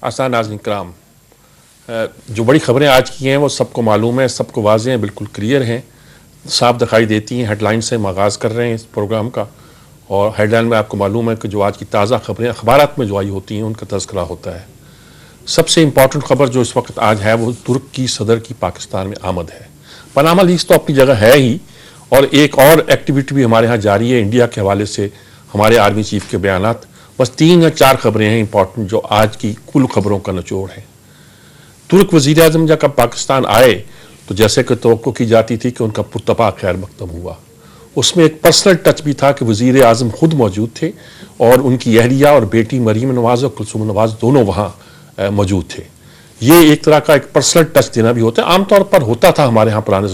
आसान नाज़रीन कराम, जो बड़ी ख़बरें आज की हैं वो सबको मालूम है, सबको वाज़ेह हैं, बिल्कुल क्लियर हैं, साफ दिखाई देती हैं। हेडलाइन से हम आगाज़ कर रहे हैं इस प्रोग्राम का, और हेडलाइन में आपको मालूम है कि जो आज की ताज़ा ख़बरें अखबारात में जो आई होती हैं उनका तज़किरा होता है। सबसे इम्पॉर्टेंट ख़बर जो इस वक्त आज है वो तुर्क की सदर की पाकिस्तान में आमद है। पनामा लीक्स तो अपनी जगह है ही, और एक और एक्टिविटी भी हमारे यहाँ जारी है इंडिया के हवाले से, हमारे आर्मी चीफ के बयानात। बस 3 या 4 खबरें हैं इंपॉर्टेंट जो आज की कुल खबरों का निचोड़ है। तुर्क वज़ीर आज़म जब पाकिस्तान आए तो जैसे कि तवक्को की जाती थी कि उनका पुरतपाक खैर मकदम हुआ। उसमें एक पर्सनल टच भी था कि वज़ीर आज़म खुद मौजूद थे और उनकी अहलिया और बेटी मरीम नवाज़ और कुलसूम नवाज़ दोनों वहाँ मौजूद थे। ये एक तरह का एक पर्सनल टच देना भी होता है, आमतौर पर होता था हमारे यहाँ पुराने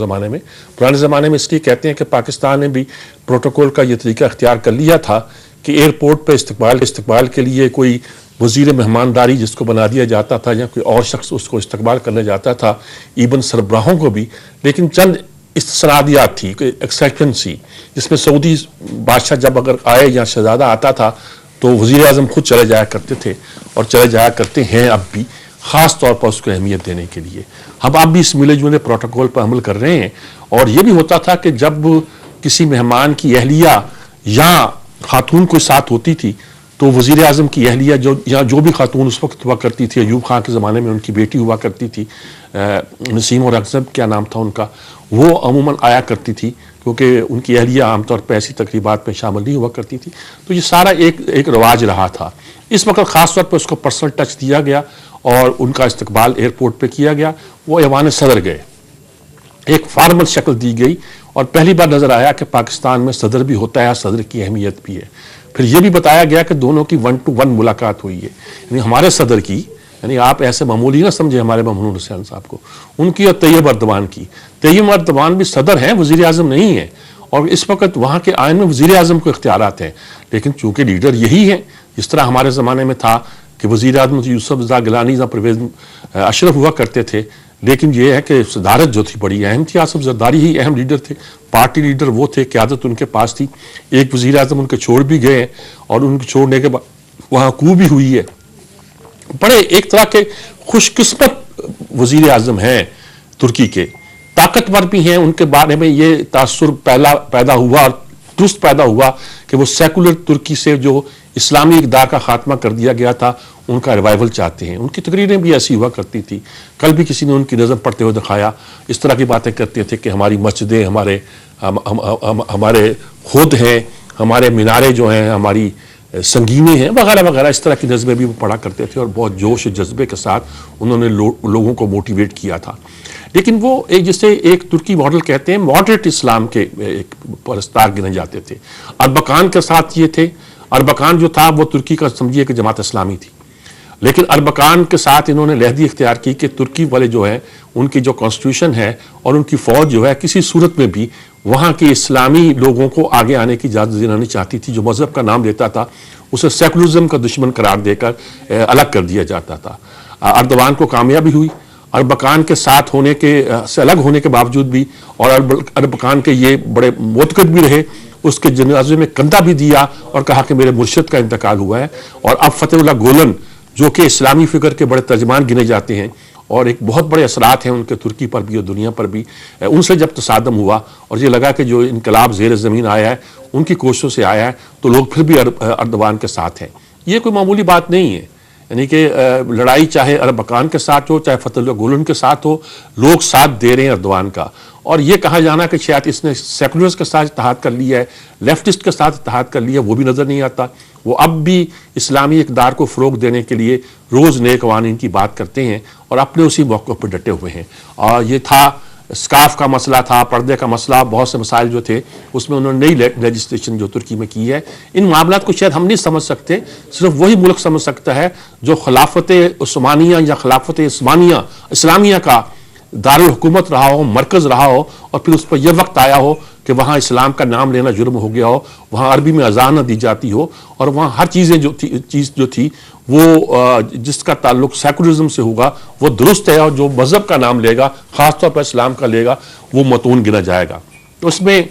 ज़माने में इसलिए कहते हैं कि पाकिस्तान ने भी प्रोटोकॉल का ये तरीका इख्तियार कर लिया था कि एयरपोर्ट पर इस्तकबाल के लिए कोई वज़ीर मेहमानदारी जिसको बना दिया जाता था या कोई और शख्स उसको इस्तकबाल करने जाता था, इवन सरबराहों को भी। लेकिन चंद इस्तसनादियात थी, एक्सेप्शन थी, जिसमें सऊदी बादशाह जब अगर आए या शहजादा आता था तो वज़ीर आज़म खुद चले जाया करते थे और चले जाया करते हैं अब भी, ख़ास तौर पर उसको अहमियत देने के लिए। हम अब भी इस मिले जुले प्रोटोकॉल पर अमल कर रहे हैं। और ये भी होता था कि जब किसी मेहमान की अहलिया या खातून कोई साथ होती थी तो वज़ीर आज़म की अहलिया जो भी खातून उस वक्त हुआ करती थी, अयूब खां के ज़माने में उनकी बेटी हुआ करती थी, नसीम और अकज़ब क्या नाम था उनका, वो अमूमन आया करती थी क्योंकि उनकी अहलिया आमतौर पर ऐसी तकरीबात में शामिल नहीं हुआ करती थी। तो ये सारा एक रवाज रहा था। इस वक्त ख़ास तौर पर उसको पर्सनल टच दिया गया और उनका इस्तकबाल एयरपोर्ट पे किया गया। वो ऐवान सदर गए, एक फॉर्मल शक्ल दी गई और पहली बार नज़र आया कि पाकिस्तान में सदर भी होता है, सदर की अहमियत भी है। फिर यह भी बताया गया कि दोनों की 1-to-1 मुलाकात हुई है, यानी हमारे सदर की, यानी आप ऐसे मामूली ना समझे हमारे ममनून हुसैन साहब को, उनकी और तैयब अर्दवान की। तैयब अर्दवान भी सदर हैं, वज़ीर आज़म नहीं है, और इस वक्त वहाँ के आइन में वज़ीर आज़म को इख्तियारात हैं। लेकिन चूँकि लीडर यही है, जिस तरह हमारे ज़माने में था कि वज़ीर आज़म यूसुफ रज़ा गिलानी या परवेज़ अशरफ हुआ करते थे, लेकिन यह है कि सदारत जो थी बड़ी अहम थी। आसिफ जरदारी ही अहम लीडर थे, पार्टी लीडर वो थे, क़यादत उनके पास थी। एक वज़ीर आज़म उनके छोड़ भी गए और उनके छोड़ने के बाद वहाँ कू भी हुई है। बड़े एक तरह के खुशकिस्मत वज़ीर आज़म हैं तुर्की के, ताकतवर भी हैं। उनके बारे में ये तासुर पैदा हुआ और दुरुस्त पैदा हुआ कि वो सेकुलर तुर्की से जो इस्लामी इक़दार का खात्मा कर दिया गया था उनका रिवाइवल चाहते हैं। उनकी तकरीरें भी ऐसी हुआ करती थी। कल भी किसी ने उनकी नज़म पढ़ते हुए दिखाया, इस तरह की बातें करते थे कि हमारी मस्जिदें हमारे खुद हैं, हमारे मीनारे जो हैं हमारी संगीने हैं, वगैरह वगैरह। इस तरह की नज़में भी वो पढ़ा करते थे और बहुत जोश जज्बे के साथ उन्होंने लोगों को मोटिवेट किया था। लेकिन वो जिसे एक तुर्की मॉडल कहते हैं, मॉडरेट इस्लाम के एक परस्तार गिने जाते थे। अरबकान के साथ ये थे। अरबकान जो था वो तुर्की का समझिए कि जमात इस्लामी थी, लेकिन अरबकान के साथ इन्होंने लहदी इख्तियार की कि तुर्की वाले जो है उनकी जो कॉन्स्टिट्यूशन है और उनकी फ़ौज जो है किसी सूरत में भी वहाँ के इस्लामी लोगों को आगे आने की इजाज़त देना नहीं चाहती थी। जो मज़हब का नाम लेता था उसे सेकुलरिज्म का दुश्मन करार देकर अलग कर दिया जाता था। अर्दवान को कामयाबी हुई अरबकान के साथ होने के से अलग होने के बावजूद भी, और अरबकान के ये बड़े मोतकद भी रहे, उसके जनाजे में कंधा भी दिया और कहा कि मेरे मुर्शिद का इंतकाल हुआ है। और अब फतेहुल्लाह गोलन जो कि इस्लामी फ़िक्र के बड़े तर्जमान गिने जाते हैं और एक बहुत बड़े असरात हैं उनके तुर्की पर भी और दुनिया पर भी, उनसे जब तसादम हुआ और ये लगा कि जो इनकलाब ज़ेर ज़मीन आया है उनकी कोशिशों से आया है, तो लोग फिर भी अर्दवान के साथ हैं। ये कोई मामूली बात नहीं है, यानी कि लड़ाई चाहे अरबकान के साथ हो चाहे फतेहुल्लाह गोलन के साथ हो, लोग साथ दे रहे हैं अर्दवान का। और ये कहा जाना कि शायद इसने सेकुलर्स के साथ इत्तेहाद कर लिया है, लेफ्टिस्ट के साथ इत्तेहाद कर लिया, वो भी नज़र नहीं आता। वो अब भी इस्लामी इक़दार को फ़रोग़ देने के लिए रोज़ नए कवानीन की बात करते हैं और अपने उसी मौक़े पर डटे हुए हैं। और ये था स्काफ का मसला था, पर्दे का मसला, बहुत से मसाइल जो थे उसमें उन्होंने नई लेजिस्लेशन जो तुर्की में की है। इन मामलात को शायद हम नहीं समझ सकते, सिर्फ वही मुल्क समझ सकता है जो खिलाफत उस्मानिया या खिलाफत इस्लामिया का दारुल हुकूमत रहा हो, मरकज़ रहा हो, और फिर उस पर यह वक्त आया हो कि वहाँ इस्लाम का नाम लेना जुर्म हो गया हो, वहाँ अरबी में अज़ान न दी जाती हो, और वहाँ हर चीज़ जो थी वो जिसका ताल्लुक सेकुलरिज्म से होगा वो दुरुस्त है, और जो मज़हब का नाम लेगा ख़ास तौर पर इस्लाम का लेगा वो मतून गिना जाएगा। तो उसमें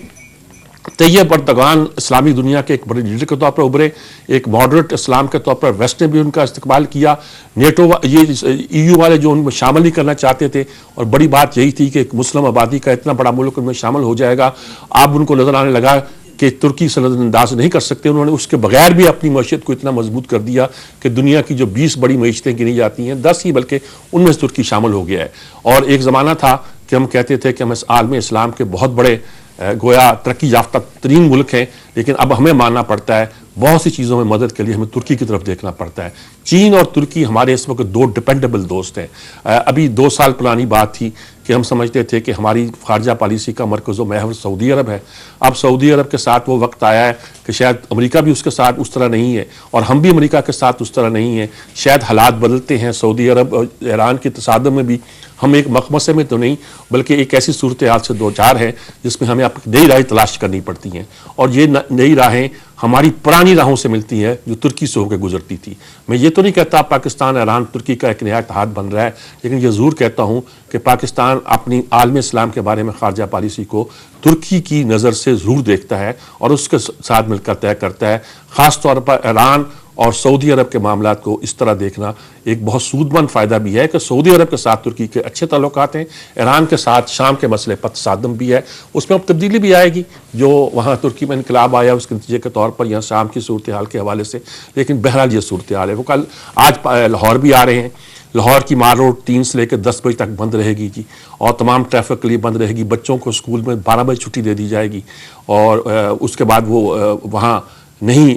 तैयब अर्दगान इस्लामी दुनिया के एक बड़े लीडर के तौर पर उभरे, एक मॉडरेट इस्लाम के तौर पर वेस्ट ने भी उनका इस्तकबाल किया। नेटो ये EU वाले जो उनमें शामिल नहीं करना चाहते थे, और बड़ी बात यही थी कि एक मुस्लिम आबादी का इतना बड़ा मुल्क उनमें शामिल हो जाएगा। अब उनको नजर आने लगा कि तुर्की से नजरअंदाज नहीं कर सकते। उन्होंने उसके बगैर भी अपनी मईशत को इतना मजबूत कर दिया कि दुनिया की जो 20 बड़ी मईशतें गिनी जाती हैं, 10 ही बल्कि उनमें से तुर्की शामिल हो गया है। और एक ज़माना था कि हम कहते थे कि हम इस आलम इस्लाम के बहुत बड़े गोया तरक्की याफ्ता तरीन मुल्क हैं, लेकिन अब हमें मानना पड़ता है बहुत सी चीज़ों में मदद के लिए हमें तुर्की की तरफ देखना पड़ता है। चीन और तुर्की हमारे इस वक्त 2 डिपेंडेबल दोस्त हैं। अभी 2 साल पुरानी बात थी कि हम समझते थे कि हमारी खारजा पॉलिसी का मरकज़ महवर सऊदी अरब है। अब सऊदी अरब के साथ वो वक्त आया है कि शायद अमेरिका भी उसके साथ उस तरह नहीं है, और हम भी अमेरिका के साथ उस तरह नहीं है। शायद हालात बदलते हैं। सऊदी अरब और ईरान के तसादम में भी हम एक मकमसे में तो नहीं, बल्कि एक ऐसी सूरत हाल से 2-4 है जिसमें हमें अपनी नई राहें तलाश करनी पड़ती हैं, और ये नई राहें हमारी पुरानी राहों से मिलती है जो तुर्की से होकर गुजरती थी। मैं ये तो नहीं कहता पाकिस्तान ईरान तुर्की का एक नया इत्तेहाद बन रहा है, लेकिन ये ज़रूर कहता हूँ कि पाकिस्तान अपनी आलम इस्लाम के बारे में खारजा पॉलिसी को तुर्की की नज़र से ज़रूर देखता है और उसके साथ मिलकर तय करता है। ख़ास तौर पर ईरान और सऊदी अरब के मामला को इस तरह देखना एक बहुत सूदमंद फ़ायदा भी है कि सऊदी अरब के साथ तुर्की के अच्छे ताल्लुकात हैं, ईरान के साथ शाम के मसले पर तसादम भी है। उसमें अब तब्दीली भी आएगी, जो वहाँ तुर्की में इनकलाब आया उसके नतीजे के तौर पर यहाँ शाम की सूरत हाल के हवाले से। लेकिन बहरहाल ये सूरत हाल है। वो कल आज लाहौर भी आ रहे हैं। लाहौर की माल रोड 3 से लेकर 10 बजे तक बंद रहेगी जी, और तमाम ट्रैफिक के लिए बंद रहेगी। बच्चों को स्कूल में 12 बजे छुट्टी दे दी जाएगी, और उसके बाद वो वहाँ नहीं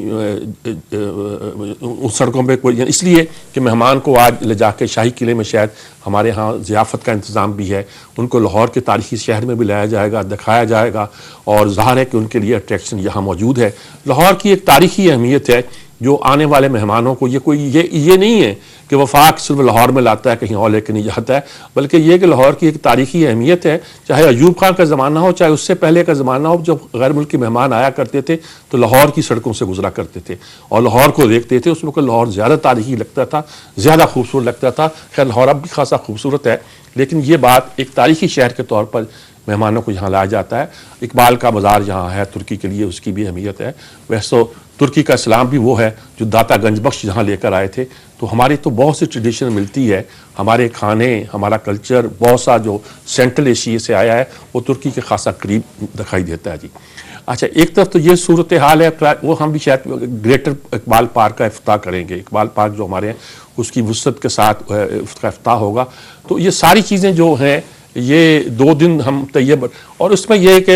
उस सड़कों पे कोई, इसलिए कि मेहमान को आज ले जाके शाही किले में शायद हमारे यहाँ ज़ियाफ़त का इंतज़ाम भी है। उनको लाहौर के तारीख़ी शहर में भी लाया जाएगा, दिखाया जाएगा, और ज़ाहिर है कि उनके लिए अट्रैक्शन यहाँ मौजूद है। लाहौर की एक तारीख़ी अहमियत है जो आने वाले मेहमानों को, ये नहीं है कि वफाक सिर्फ लाहौर में लाता है, कहीं और लेके नहीं जाता है, बल्कि ये कि लाहौर की एक तारीख़ी अहमियत है। चाहे अयूब खान का ज़माना हो, चाहे उससे पहले का ज़माना हो, जब गैर मुल्की मेहमान आया करते थे तो लाहौर की सड़कों से गुजरा करते थे और लाहौर को देखते थे। उस वक्त लाहौर ज़्यादा तारीख़ी लगता था, ज़्यादा खूबसूरत लगता था। खैर लाहौर अब भी खासा खूबसूरत है, लेकिन ये बात एक तारीख़ी शहर के तौर पर मेहमानों को यहाँ लाया जाता है। इकबाल का बाज़ार यहाँ है तुर्की के लिए, उसकी भी अहमियत है। वैसे तो तुर्की का इस्लाम भी वो है जो दाता गंजबख्श यहाँ लेकर आए थे। तो हमारी तो बहुत सी ट्रेडिशन मिलती है, हमारे खाने, हमारा कल्चर बहुत सा जो सेंट्रल एशिया से आया है वो तुर्की के खासा करीब दिखाई देता है जी। अच्छा, एक तरफ तो ये सूरत हाल है, वो हम भी शायद ग्रेटर इकबाल पार्क का इफ्ताह करेंगे। इकबाल पार्क जो हमारे हैं उसकी वुसअत के साथ उसका इफ्ताह होगा। तो ये सारी चीज़ें जो हैं ये 2 दिन हम तैयब, और उसमें यह कि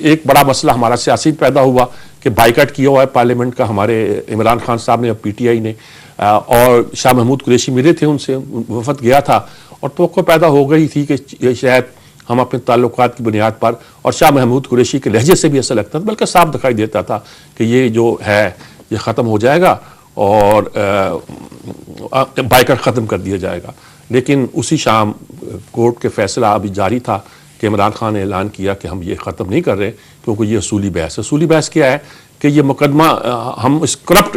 एक बड़ा मसला हमारा सियासी पैदा हुआ कि बाइकआउट किया हुआ है पार्लियामेंट का हमारे इमरान खान साहब ने, PTI ने, और शाह महमूद कुरैशी मिले थे, उनसे वफद गया था, और तवक्को पैदा हो गई थी कि शायद हम अपने ताल्लुकात की बुनियाद पर, और शाह महमूद कुरैशी के लहजे से भी ऐसा लगता था, बल्कि साफ दिखाई देता था कि ये जो है ये ख़त्म हो जाएगा और बाइकआउट ख़त्म कर दिया जाएगा। लेकिन उसी शाम कोर्ट के फैसला अभी जारी था कि इमरान खान ने ऐलान किया कि हम ये ख़त्म नहीं कर रहे क्योंकि ये असूली बहस है। असूली बहस क्या है कि ये मुकदमा हम इस करप्ट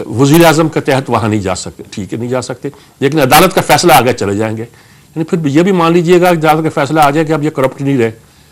वज़ीर आज़म के तहत वहाँ नहीं जा सकते, ठीक है नहीं जा सकते, लेकिन अदालत का फैसला आगे चले जाएंगे। यानी फिर ये भी मान लीजिएगा कि अदालत का फैसला आ जाए कि अब ये करप्ट नहीं रहे,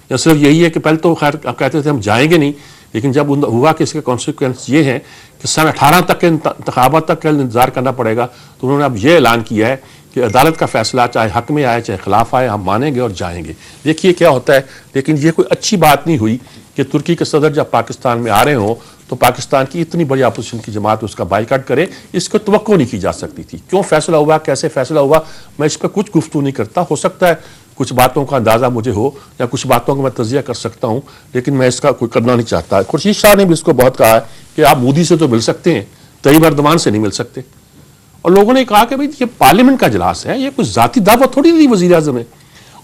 या सिर्फ यही है कि पहले तो खैर कहते थे हम जाएंगे नहीं, लेकिन जब हुआ कि इसके कॉन्सिक्वेंस ये हैं कि सन 18 तक के इंतखाबात तक का इंतजार करना पड़ेगा, तो उन्होंने अब ये ऐलान किया है कि अदालत का फैसला चाहे हक में आए चाहे खिलाफ आए, हम मानेंगे और जाएंगे। देखिए क्या होता है। लेकिन ये कोई अच्छी बात नहीं हुई कि तुर्की के सदर जब पाकिस्तान में आ रहे हों तो पाकिस्तान की इतनी बड़ी अपोजिशन की जमात उसका बाइकआउट करे, इसको तवक्को नहीं की जा सकती थी। क्यों फैसला हुआ, कैसे फैसला हुआ, मैं इस पर कुछ गुफ्तगू नहीं करता। हो सकता है कुछ बातों का अंदाज़ा मुझे हो या कुछ बातों का मैं तजिया कर सकता हूँ, लेकिन मैं इसका कोई करना नहीं चाहता। खुर्शीद शाह ने भी इसको बहुत कहा है कि आप मोदी से तो मिल सकते हैं, तैयब अर्दवान से नहीं मिल सकते। और लोगों ने कहा कि भाई ये पार्लियामेंट का इजलास है, ये कुछ ज़ाती दावत थोड़ी दी वज़ीर आज़म ने,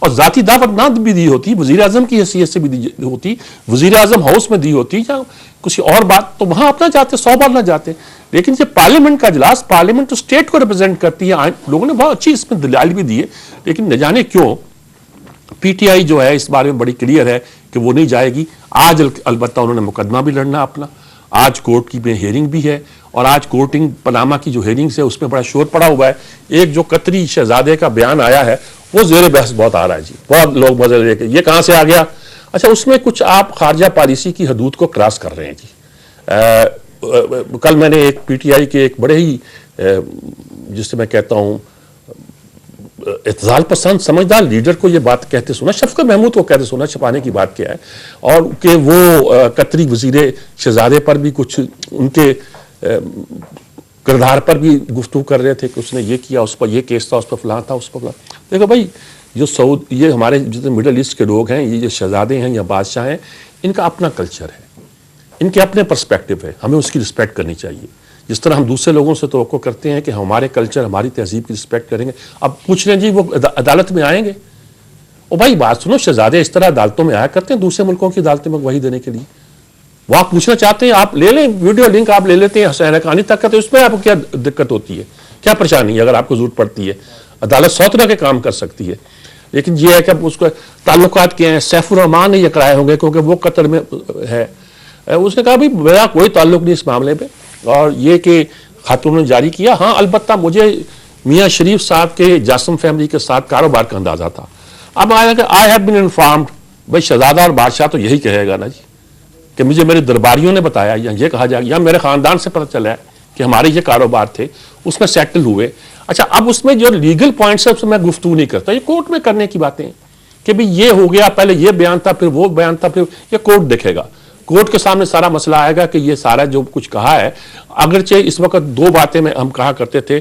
और ज़ाती दावत ना भी दी होती, वज़ीर आज़म की हैसियत से भी दी होती, वज़ीर आज़म हाउस में दी होती या कुछ और बात, तो वहाँ अपना जाते 100 बार ना जाते। लेकिन ये पार्लियामेंट का इजलास, पार्लियामेंट तो स्टेट को रिप्रेजेंट करती है। लोगों ने बहुत अच्छी इसमें दलाइल भी दी है, लेकिन न जाने क्यों PTI जो है इस बारे में बड़ी क्लियर है कि वो नहीं जाएगी। आज अलबत्ता उन्होंने मुकदमा भी लड़ना अपना, आज कोर्ट की हेयरिंग भी है, और आज कोर्टिंग पनामा की जो हेयरिंग्स है उसमें बड़ा शोर पड़ा हुआ है। एक जो कतरी शहजादे का बयान आया है वो ज़ेर बहस बहुत आ रहा है जी, बहुत लोग मजे लेके, ये कहाँ से आ गया। अच्छा, उसमें कुछ आप खारजा पॉलिसी की हदूद को क्रॉस कर रहे हैं जी। कल मैंने एक पीटीआई के एक बड़े ही जिससे मैं कहता हूं इत्ज़ाल पसंद समझदार लीडर को ये बात कहते सुना, शफकत महमूद को कहते सुना, छुपाने की बात क्या है, और कि वो कतरी वजीरे शहजादे पर भी कुछ उनके किरदार पर भी गुफ्तगू कर रहे थे कि उसने ये किया, उस पर ये केस था, उस पर फलां था, उस पर फलां। देखो भाई, जो ये हमारे जितने मिडल ईस्ट के लोग हैं, ये जो शहजादे हैं या बादशाह हैं, इनका अपना कल्चर है, इनके अपने पर्सपेक्टिव है, हमें उसकी रिस्पेक्ट करनी चाहिए। जिस तरह हम दूसरे लोगों से तवक्को करते हैं कि हमारे कल्चर, हमारी तहजीब की रिस्पेक्ट करेंगे। अब पूछ रहे हैं जी वो अदालत में आएंगे, ओ भाई बात सुनो, शहजादे इस तरह अदालतों में आया करते हैं दूसरे मुल्कों की अदालतों में वही देने के लिए। वो आप पूछना चाहते हैं, आप ले लें, वीडियो लिंक आप ले लेते हैं हुसैन हक्कानी तक का, तो उसमें आपको क्या दिक्कत होती है, क्या परेशानी है? अगर आपको जरूरत पड़ती है, अदालत 100 तरह के काम कर सकती है, लेकिन ये है कि उसको ताल्लुकात क्या है। सैफुर रहमान ने ये कराए होंगे क्योंकि वो कतर में है। उसने कहा भाई मेरा कोई ताल्लुक नहीं इस मामले में, और ये कि खातून ने जारी किया। हाँ, अलबत्ता मुझे मियाँ शरीफ साहब के जासम फैमिली के साथ कारोबार का अंदाजा था। अब आया कि आई हैव बीन इन्फॉर्म्ड, भाई शहजादा और बादशाह तो यही कहेगा ना जी कि मुझे मेरे दरबारियों ने बताया, या ये कहा जाएगा, या मेरे खानदान से पता चला है कि हमारे ये कारोबार थे, उसमें सेटल हुए। अच्छा, अब उसमें जो लीगल पॉइंट्स है उसमें मैं गुफ्तगू नहीं करता, ये कोर्ट में करने की बातें कि भाई ये हो गया, पहले ये बयान था, फिर वो बयान था, फिर ये कोर्ट देखेगा, कोर्ट के सामने सारा मसला आएगा कि ये सारा जो कुछ कहा है। अगरचे इस वक्त 2 बातें में हम कहा करते थे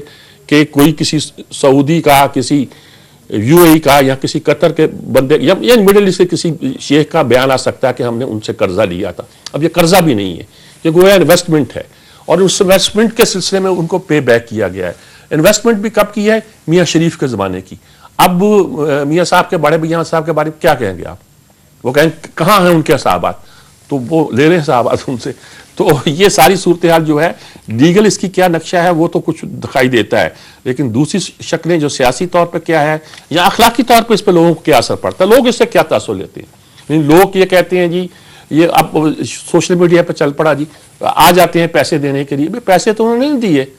कि कोई किसी सऊदी का, किसी यूएई का, या किसी कतर के बंदे या मिडिल ईस्ट के किसी शेख का बयान आ सकता है कि हमने उनसे कर्जा लिया था। अब ये कर्जा भी नहीं है, ये गोया इन्वेस्टमेंट है, और उस इन्वेस्टमेंट के सिलसिले में उनको पे बैक किया गया है। इन्वेस्टमेंट भी कब की है? मियाँ शरीफ के ज़माने की। अब मियाँ साहब के बड़े भैया साहब के बारे में क्या कहेंगे आप? वो कहेंगे कहाँ हैं उनके साहबात, तो वो ले रहे हैं साहबात उनसे। तो ये सारी सूरत हाल जो है, लीगल इसकी क्या नक्शा है वो तो कुछ दिखाई देता है, लेकिन दूसरी शक्लें जो सियासी तौर पर क्या है या अखलाकी तौर पर इस पर लोगों को क्या असर पड़ता है, लोग इससे क्या तासुर लेते हैं। लोग ये कहते हैं जी, ये अब सोशल मीडिया पर चल पड़ा जी, आ जाते हैं पैसे देने के लिए। पैसे तो उन्होंने नहीं दिए,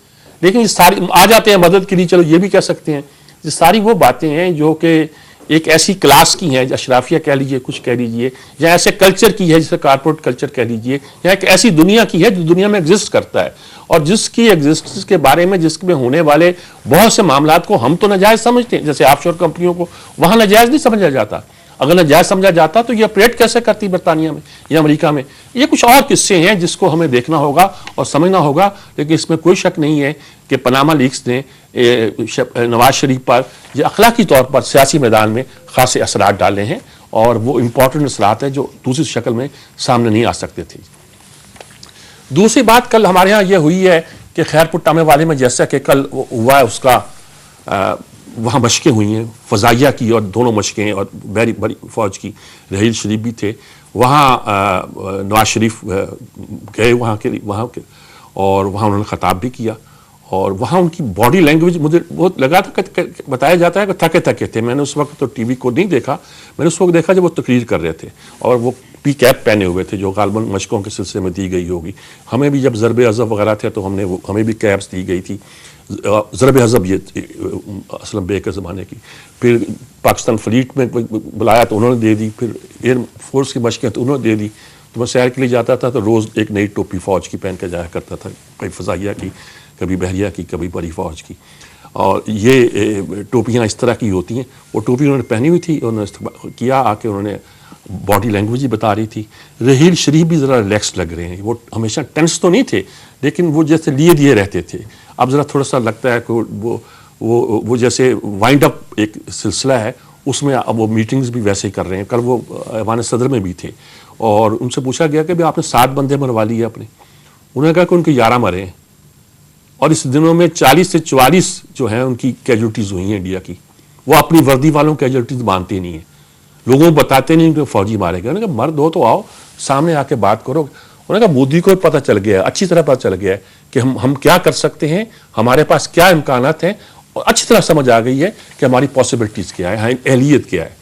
लेकिन ये सारी आ जाते हैं मदद के लिए, चलो ये भी कह सकते हैं। ये सारी वो बातें हैं जो कि एक ऐसी क्लास की है, अशराफिया कह लीजिए, कुछ कह लीजिए, या ऐसे कल्चर की है जिसे कारपोरेट कल्चर कह लीजिए, या एक ऐसी दुनिया की है जो दुनिया में एग्जिस्ट करता है, और जिसकी एग्जिस्टेंस के बारे में, जिसमें होने वाले बहुत से मामलात को हम तो नाजायज समझते हैं। जैसे ऑफशोर कंपनियों को वहां नाजायज नहीं समझा जाता, अगर नाजायज समझा जाता तो ये ऑपरेट कैसे करती बरतानिया में या अमेरिका में। ये कुछ और किस्से हैं जिसको हमें देखना होगा और समझना होगा, लेकिन इसमें कोई शक नहीं है कि पनामा लीक्स ने नवाज शरीफ पर ये अखलाकी तौर पर सियासी मैदान में खासे असरात डाले हैं, और वो इम्पोर्टेंट असरात हैं जो दूसरी शक्ल में सामने नहीं आ सकते थे। दूसरी बात कल हमारे यहाँ ये हुई है कि खैरपुर टामे वाले में जैसा कि कल हुआ है उसका वहाँ मशकें हुई हैं फ़ज़ाइया की, और दोनों मशकें, और बड़ी बड़ी फ़ौज की, रहील शरीफ भी थे वहाँ। नवाज शरीफ गए वहाँ के, और वहाँ उन्होंने ख़ताब भी किया, और वहाँ उनकी बॉडी लैंग्वेज मुझे बहुत लगा था कि बताया जाता है कि थके थके थे। मैंने उस वक्त तो टीवी को नहीं देखा, मैंने उस वक्त देखा जब वो तकरीर कर रहे थे, और वो पी कैप पहने हुए थे जो गालबन मशकों के सिलसिले में दी गई होगी। हमें भी जब ज़रब अज़ब वगैरह थे तो हमें भी कैप्स दी गई थी, ज़रब अज़ब ये असलम बे के ज़माने की। फिर पाकिस्तान फ्लीट में बुलाया तो उन्होंने दे दी, फिर एयर फोर्स की मशकें तो उन्होंने दे दी। तो मैं सैर के लिए जाता था तो रोज़ एक नई टोपी फ़ौज की पहन कर जाया करता था, कभी फ़ज़ाइया की, कभी बहरिया की, कभी बड़ी फ़ौज की। और ये टोपियाँ इस तरह की होती हैं, वो टोपी उन्होंने पहनी हुई थी, उन्होंने किया आके, उन्होंने बॉडी लैंग्वेज ही बता रही थी। रहील शरीफ भी ज़रा रिलैक्स लग रहे हैं, वो हमेशा टेंस तो नहीं थे, लेकिन वो जैसे लिए दिए रहते थे। अब ज़रा थोड़ा सा लगता है कि वो जैसे वाइंड अप एक सिलसिला है, उसमें अब वो मीटिंग्स भी वैसे ही कर रहे हैं। कल वो ऐवान सदर में भी थे, और उनसे पूछा गया कि भाई आपने 7 बंदे मरवा लिए अपने, उन्होंने कहा कि उनके 11 मरे हैं, और इस दिनों में 40 से 44 जो हैं उनकी कैजुअल्टीज़ हुई हैं इंडिया की। वो अपनी वर्दी वालों कैजुअल्टीज़ मानते नहीं हैं, लोगों को बताते नहीं कि फौजी मारे गए। उन्होंने कहा मर्द हो तो आओ सामने आके बात करो। उन्होंने कहा मोदी को पता चल गया, अच्छी तरह पता चल गया है कि हम क्या कर सकते हैं, हमारे पास क्या इम्कानात हैं, और अच्छी तरह समझ आ गई है कि हमारी पॉसिबिलिटीज़ क्या है, अहलियत क्या है।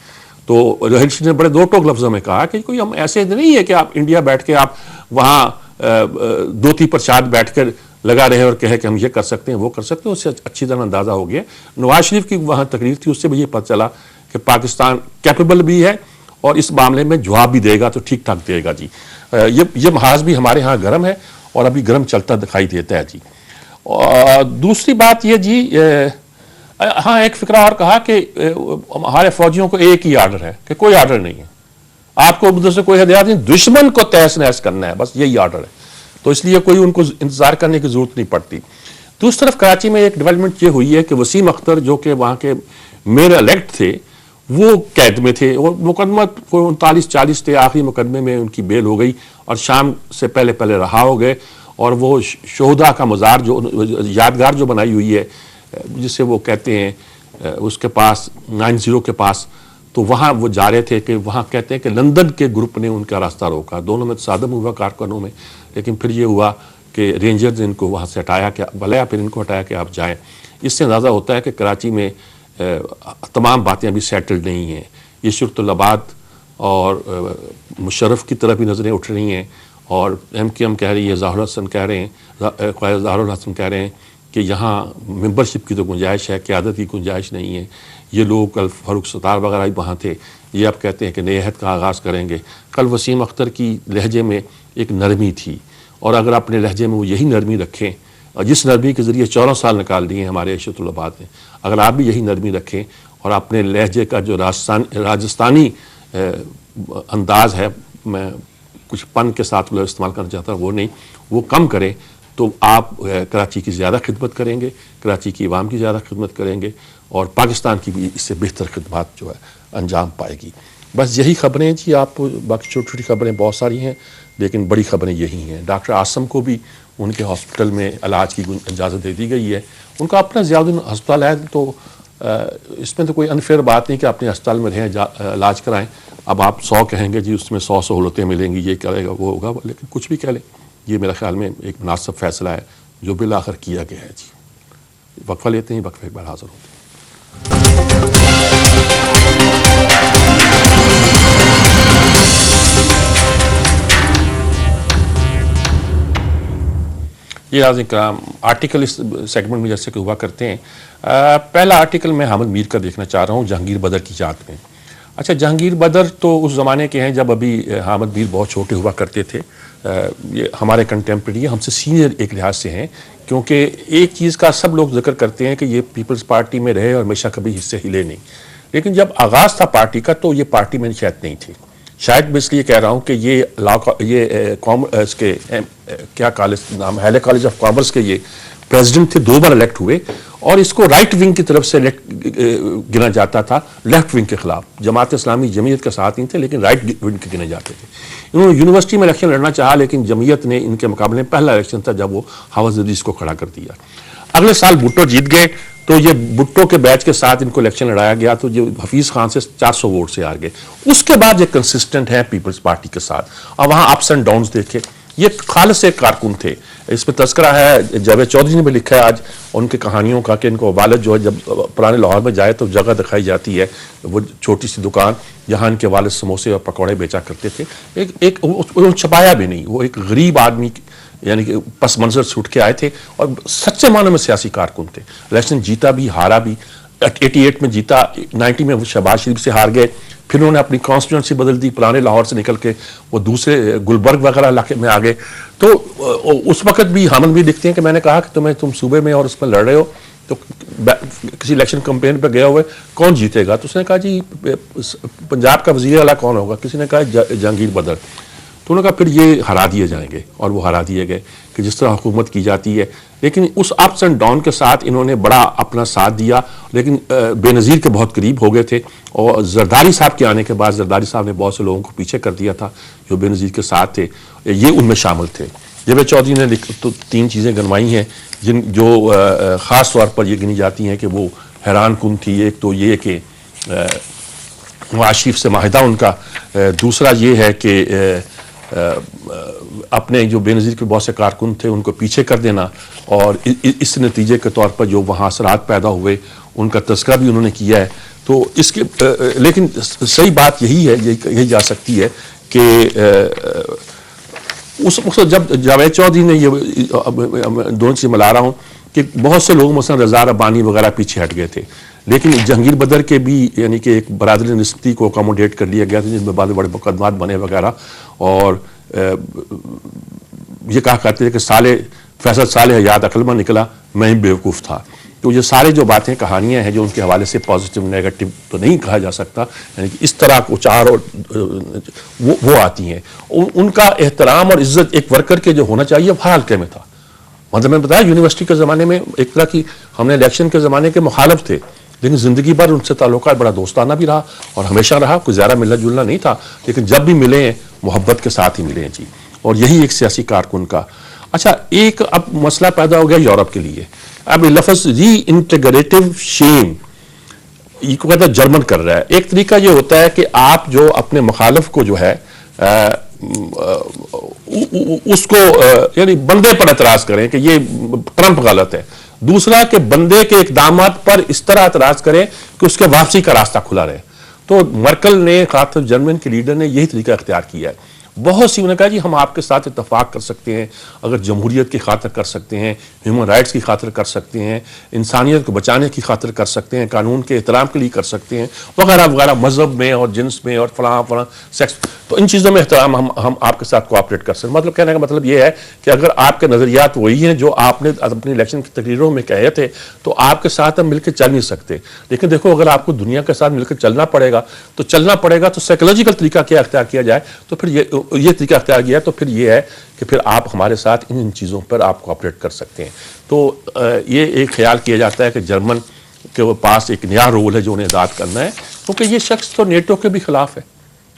तो रहील शरीफ ने बड़े 2 टोक लफ्ज़ों में कहा कि कोई हम ऐसे नहीं है कि आप इंडिया बैठ के आप वहाँ 2-3 प्रसाद बैठ कर लगा रहे और कहे कि हम ये कर सकते हैं वो कर सकते हैं। उससे अच्छी तरह अंदाज़ा हो गया। नवाज शरीफ की वहाँ तकरीर थी, उससे भी ये पता चला कि पाकिस्तान कैपेबल भी है और इस मामले में जवाब भी देगा तो ठीक ठाक देगा जी। ये महाज भी हमारे यहाँ गर्म है और अभी गर्म चलता दिखाई देता है जी। और दूसरी बात ये जी, हाँ एक फिक्रा और कहा कि हमारे फौजियों को एक ही आर्डर है कि कोई आर्डर नहीं है, आपको उधर से कोई हथियार नहीं, दुश्मन को तहस नहस करना है, बस यही आर्डर है। तो इसलिए कोई उनको इंतजार करने की जरूरत नहीं पड़ती। दूसरी तरफ कराची में एक डेवलपमेंट ये हुई है कि वसीम अख्तर जो कि वहाँ के मेयर इलेक्ट थे वो कैद में थे और मुकदमा कोई 39-40 थे, आखिरी मुकदमे में उनकी बेल हो गई और शाम से पहले पहले रहा हो गए। और वो शोहदा का मज़ार जो यादगार जो बनाई हुई है जिसे वो कहते हैं उसके पास 90 के पास, तो वहाँ वो जा रहे थे कि वहाँ कहते हैं कि लंदन के ग्रुप ने उनका रास्ता रोका, दोनों में तसादम हुआ कारकुनों में, लेकिन फिर ये हुआ कि रेंजर्स ने इनको वहाँ से हटाया कि भले फिर इनको हटाया कि आप जाएं। इससे अंदाज़ा होता है कि कराची में तमाम बातें अभी सेटल्ड नहीं हैं। ये शुरतुल्लाबाद और मुशर्रफ की तरफ भी नज़रें उठ रही हैं और MKM कह रही है, ज़ाहुर हसन कह रहे हैं, ज़ाहुर हसन कह रहे हैं कि यहाँ मेंबरशिप की तो गुंजाइश है, क़यादत की गुंजाइश नहीं है। ये लोग कल फ़ारूक सत्तार वगैरह भी वहाँ थे, ये अब कहते हैं कि नए अहद का आगाज़ करेंगे। कल वसीम अख्तर की लहजे में एक नरमी थी और अगर अपने लहजे में वो यही नरमी रखें और जिस नरमी के ज़रिए 14 साल निकाल दिए हमारे शुरतुल्लाबाद ने, अगर आप भी यही नरमी रखें और अपने लहजे का जो राजस्थानी अंदाज है, मैं कुछ पन के साथ इस्तेमाल करना चाहता हूँ वो नहीं, वो कम करें तो आप कराची की ज़्यादा खिदमत करेंगे, कराची की आवाम की ज़्यादा खिदमत करेंगे और पाकिस्तान की भी इससे बेहतर खिदमत जो है अंजाम पाएगी। बस यही खबरें जी। आप बाकी छोटी छोटी खबरें बहुत सारी हैं लेकिन बड़ी खबरें यही हैं। डॉक्टर आसम को भी उनके हॉस्पिटल में इलाज की इजाज़त दे दी गई है। उनका अपना ज़ियाउद्दीन अस्पताल है तो इसमें तो कोई अनफेयर बात नहीं कि अपने अस्पताल में रहें, इलाज कराएं। अब आप 100 कहेंगे जी उसमें 100 सहूलतें मिलेंगी, ये करेगा वो होगा, लेकिन कुछ भी कह लें, ये मेरे ख्याल में एक मुनासिब फैसला है जो बिल आखिर किया गया है जी। वक्फा लेते हैं, वक्फे के बाद हाज़िर होते हैं। ये नाज़रीन कराम आर्टिकल इस सेगमेंट में जैसे कि हुआ करते हैं। पहला आर्टिकल मैं हामिद मीर का देखना चाह रहा हूँ जहांगीर बदर की याद में। अच्छा, जहांगीर बदर तो उस ज़माने के हैं जब अभी हामिद मीर बहुत छोटे हुआ करते थे। ये हमारे कंटेम्प्रेरी हमसे सीनियर एक लिहाज से हैं, क्योंकि एक चीज़ का सब लोग जिक्र करते हैं कि ये पीपल्स पार्टी में रहे और हमेशा कभी हिस्से हिले नहीं, लेकिन जब आगाज़ था पार्टी का तो ये पार्टी में शायद नहीं थी। शायद मैं इसलिए कह रहा हूँ कि ये इसके क्या कॉलेज नाम, हैले कॉलेज ऑफ कॉमर्स के ये प्रेसिडेंट थे, 2 बार इलेक्ट हुए और इसको राइट विंग की तरफ से गिना जाता था, लेफ्ट विंग के खिलाफ। जमात इस्लामी जमीयत के साथ नहीं थे लेकिन राइट विंग के गिने जाते थे। इन्होंने यूनिवर्सिटी में इलेक्शन लड़ना चाहा लेकिन जमीयत ने इनके मुकाबले में पहला इलेक्शन था जब वो हवस अजीज को खड़ा कर दिया। अगले साल भुट्टो जीत गए तो ये भुट्टो के बैच के साथ इनको इलेक्शन लड़ाया गया तो ये हफीज़ खान से 400 वोट से हार गए। उसके बाद ये कंसिस्टेंट है पीपल्स पार्टी के साथ और वहाँ अप्स एंड डाउन्स देखे। ये खालिस एक कारकुन थे। इसमें तस्करा है, जावेद चौधरी ने भी लिखा है आज उनकी कहानियों का कि इनको वालिद जो है जब पुराने लाहौर में जाए तो जगह दिखाई जाती है, वो छोटी सी दुकान जहाँ इनके वालिद समोसे और पकौड़े बेचा करते थे। एक छपाया भी नहीं, वो एक गरीब आदमी यानी कि पस मंजर से उठ के आए थे और सच्चे मानों में सियासी कारकुन थे। इलेक्शन जीता भी हारा भी, 88 में जीता, 90 में वो शहबाज शरीफ से हार गए, फिर उन्होंने अपनी कॉन्स्टिट्यूंसी बदल दी, पुराने लाहौर से निकल के वो दूसरे गुलबर्ग वगैरह इलाके में आ गए। तो उस वक्त भी हामिद भी लिखते हैं कि मैंने कहा कि तुम सूबे में और उसमें लड़ रहे हो तो किसी इलेक्शन कैंपेन पर गया हुआ कौन जीतेगा, तो उसने कहा जी पंजाब का वज़ीर आला कौन होगा, किसी ने कहा जहांगीर बदर। तो उन्होंने कहा फिर ये हरा दिए जाएंगे और वो हरा दिए गए कि जिस तरह हुकूमत की जाती है। लेकिन उस अप्स एंड डाउन के साथ इन्होंने बड़ा अपना साथ दिया, लेकिन बेनज़ीर के बहुत करीब हो गए थे और जरदारी साहब के आने के बाद जरदारी साहब ने बहुत से लोगों को पीछे कर दिया था जो बेनज़ीर के साथ थे, ये उनमें शामिल थे। जावेद चौधरी ने तो 3 चीज़ें गिनवाई हैं जो ख़ास तौर पर ये गिनी जाती हैं कि वो हैरान कुन थी। एक तो ये कि नवाज़ शरीफ से माहिदा उनका, दूसरा ये है कि अपने जो बेनज़ीर के बहुत से कारकुन थे उनको पीछे कर देना और इस नतीजे के तौर पर जो वहाँ असरात पैदा हुए उनका तज़किरा भी उन्होंने किया है। तो इसके लेकिन सही बात यही है, यही जा सकती है कि उस जब जावेद चौधरी ने ये दोनों चीज़ मिला रहा हूँ कि बहुत से लोग मसलन रज़ा रब्बानी वगैरह पीछे हट गए थे, लेकिन जहांगीर बदर के भी यानी कि एक बरादरी निस्बती को अकोमोडेट कर लिया गया था, जिसमें बाद में बड़े मुकदमात बने वगैरह, और ये कहा करते थे कि फैसल साले हयात अक्लमंद निकला, मैं ही बेवकूफ़ था। तो ये सारे जो बातें कहानियाँ हैं जो उनके हवाले से पॉजिटिव नेगेटिव तो नहीं कहा जा सकता, यानी कि इस तरह उचार और वो आती हैं। उनका एहतराम और इज्जत एक वर्कर के जो होना चाहिए हर हल्के में था। मतलब मैंने बताया यूनिवर्सिटी के ज़माने में एक तरह की हमने इलेक्शन के ज़माने के मुखालिफ थे, लेकिन ज़िंदगी भर उनसे ताल्लुका बड़ा दोस्ताना भी रहा और हमेशा रहा, कोई ज़्यादा मिलना जुलना नहीं था, लेकिन जब भी मिले हैं मोहब्बत के साथ ही मिले हैं जी। और यही एक सियासी कारकुन का। अच्छा, एक अब मसला पैदा हो गया यूरोप के लिए। अब लफ्ज़ री इंटीग्रेटिव शेम ये को कहता है जर्मन कर रहा है। एक तरीका ये होता है कि आप जो अपने मुखालिफ को जो है उसको यानी बंदे पर एतराज करें कि ये ट्रंप गलत है, दूसरा कि बंदे के इकदामात पर इस तरह एतराज करें कि उसके वापसी का रास्ता खुला रहे। तो मर्कल ने, खासतौर जर्मन के लीडर ने यही तरीका इख्तियार किया है। बहुत सी उन्होंने कहा जी हम आपके साथ इत्तफाक कर सकते हैं अगर जमहूरियत की खातिर कर सकते हैं, ह्यूमन राइट्स की खातिर कर सकते हैं, इंसानियत को बचाने की खातिर कर सकते हैं, कानून के एहतराम के लिए कर सकते हैं, वगैरह वगैरह, मजहब में और जिन्स में और फलां सेक्स, तो इन चीज़ों में एहतराम हम आपके साथ कोऑपरेट कर सकते हैं। मतलब कहने का मतलब ये है कि अगर आपके नज़रियात वही हैं जो आपने अपनी इलेक्शन की तकरीरों में कहे थे, तो आपके साथ हम मिलकर चल नहीं सकते। लेकिन देखो, अगर आपको दुनिया के साथ मिलकर चलना पड़ेगा तो साइकोलॉजिकल तरीका क्या अख्तियार किया जाए, तो फिर ये तरीका अख्तियार किया तो फिर ये है कि फिर आप हमारे साथ इन चीज़ों पर आप कोऑपरेट कर सकते हैं। तो ये एक ख्याल किया जाता है कि जर्मन के पास एक नया रोल है जो उन्हें अदा करना है, क्योंकि ये शख्स तो नेटो के भी खिलाफ है,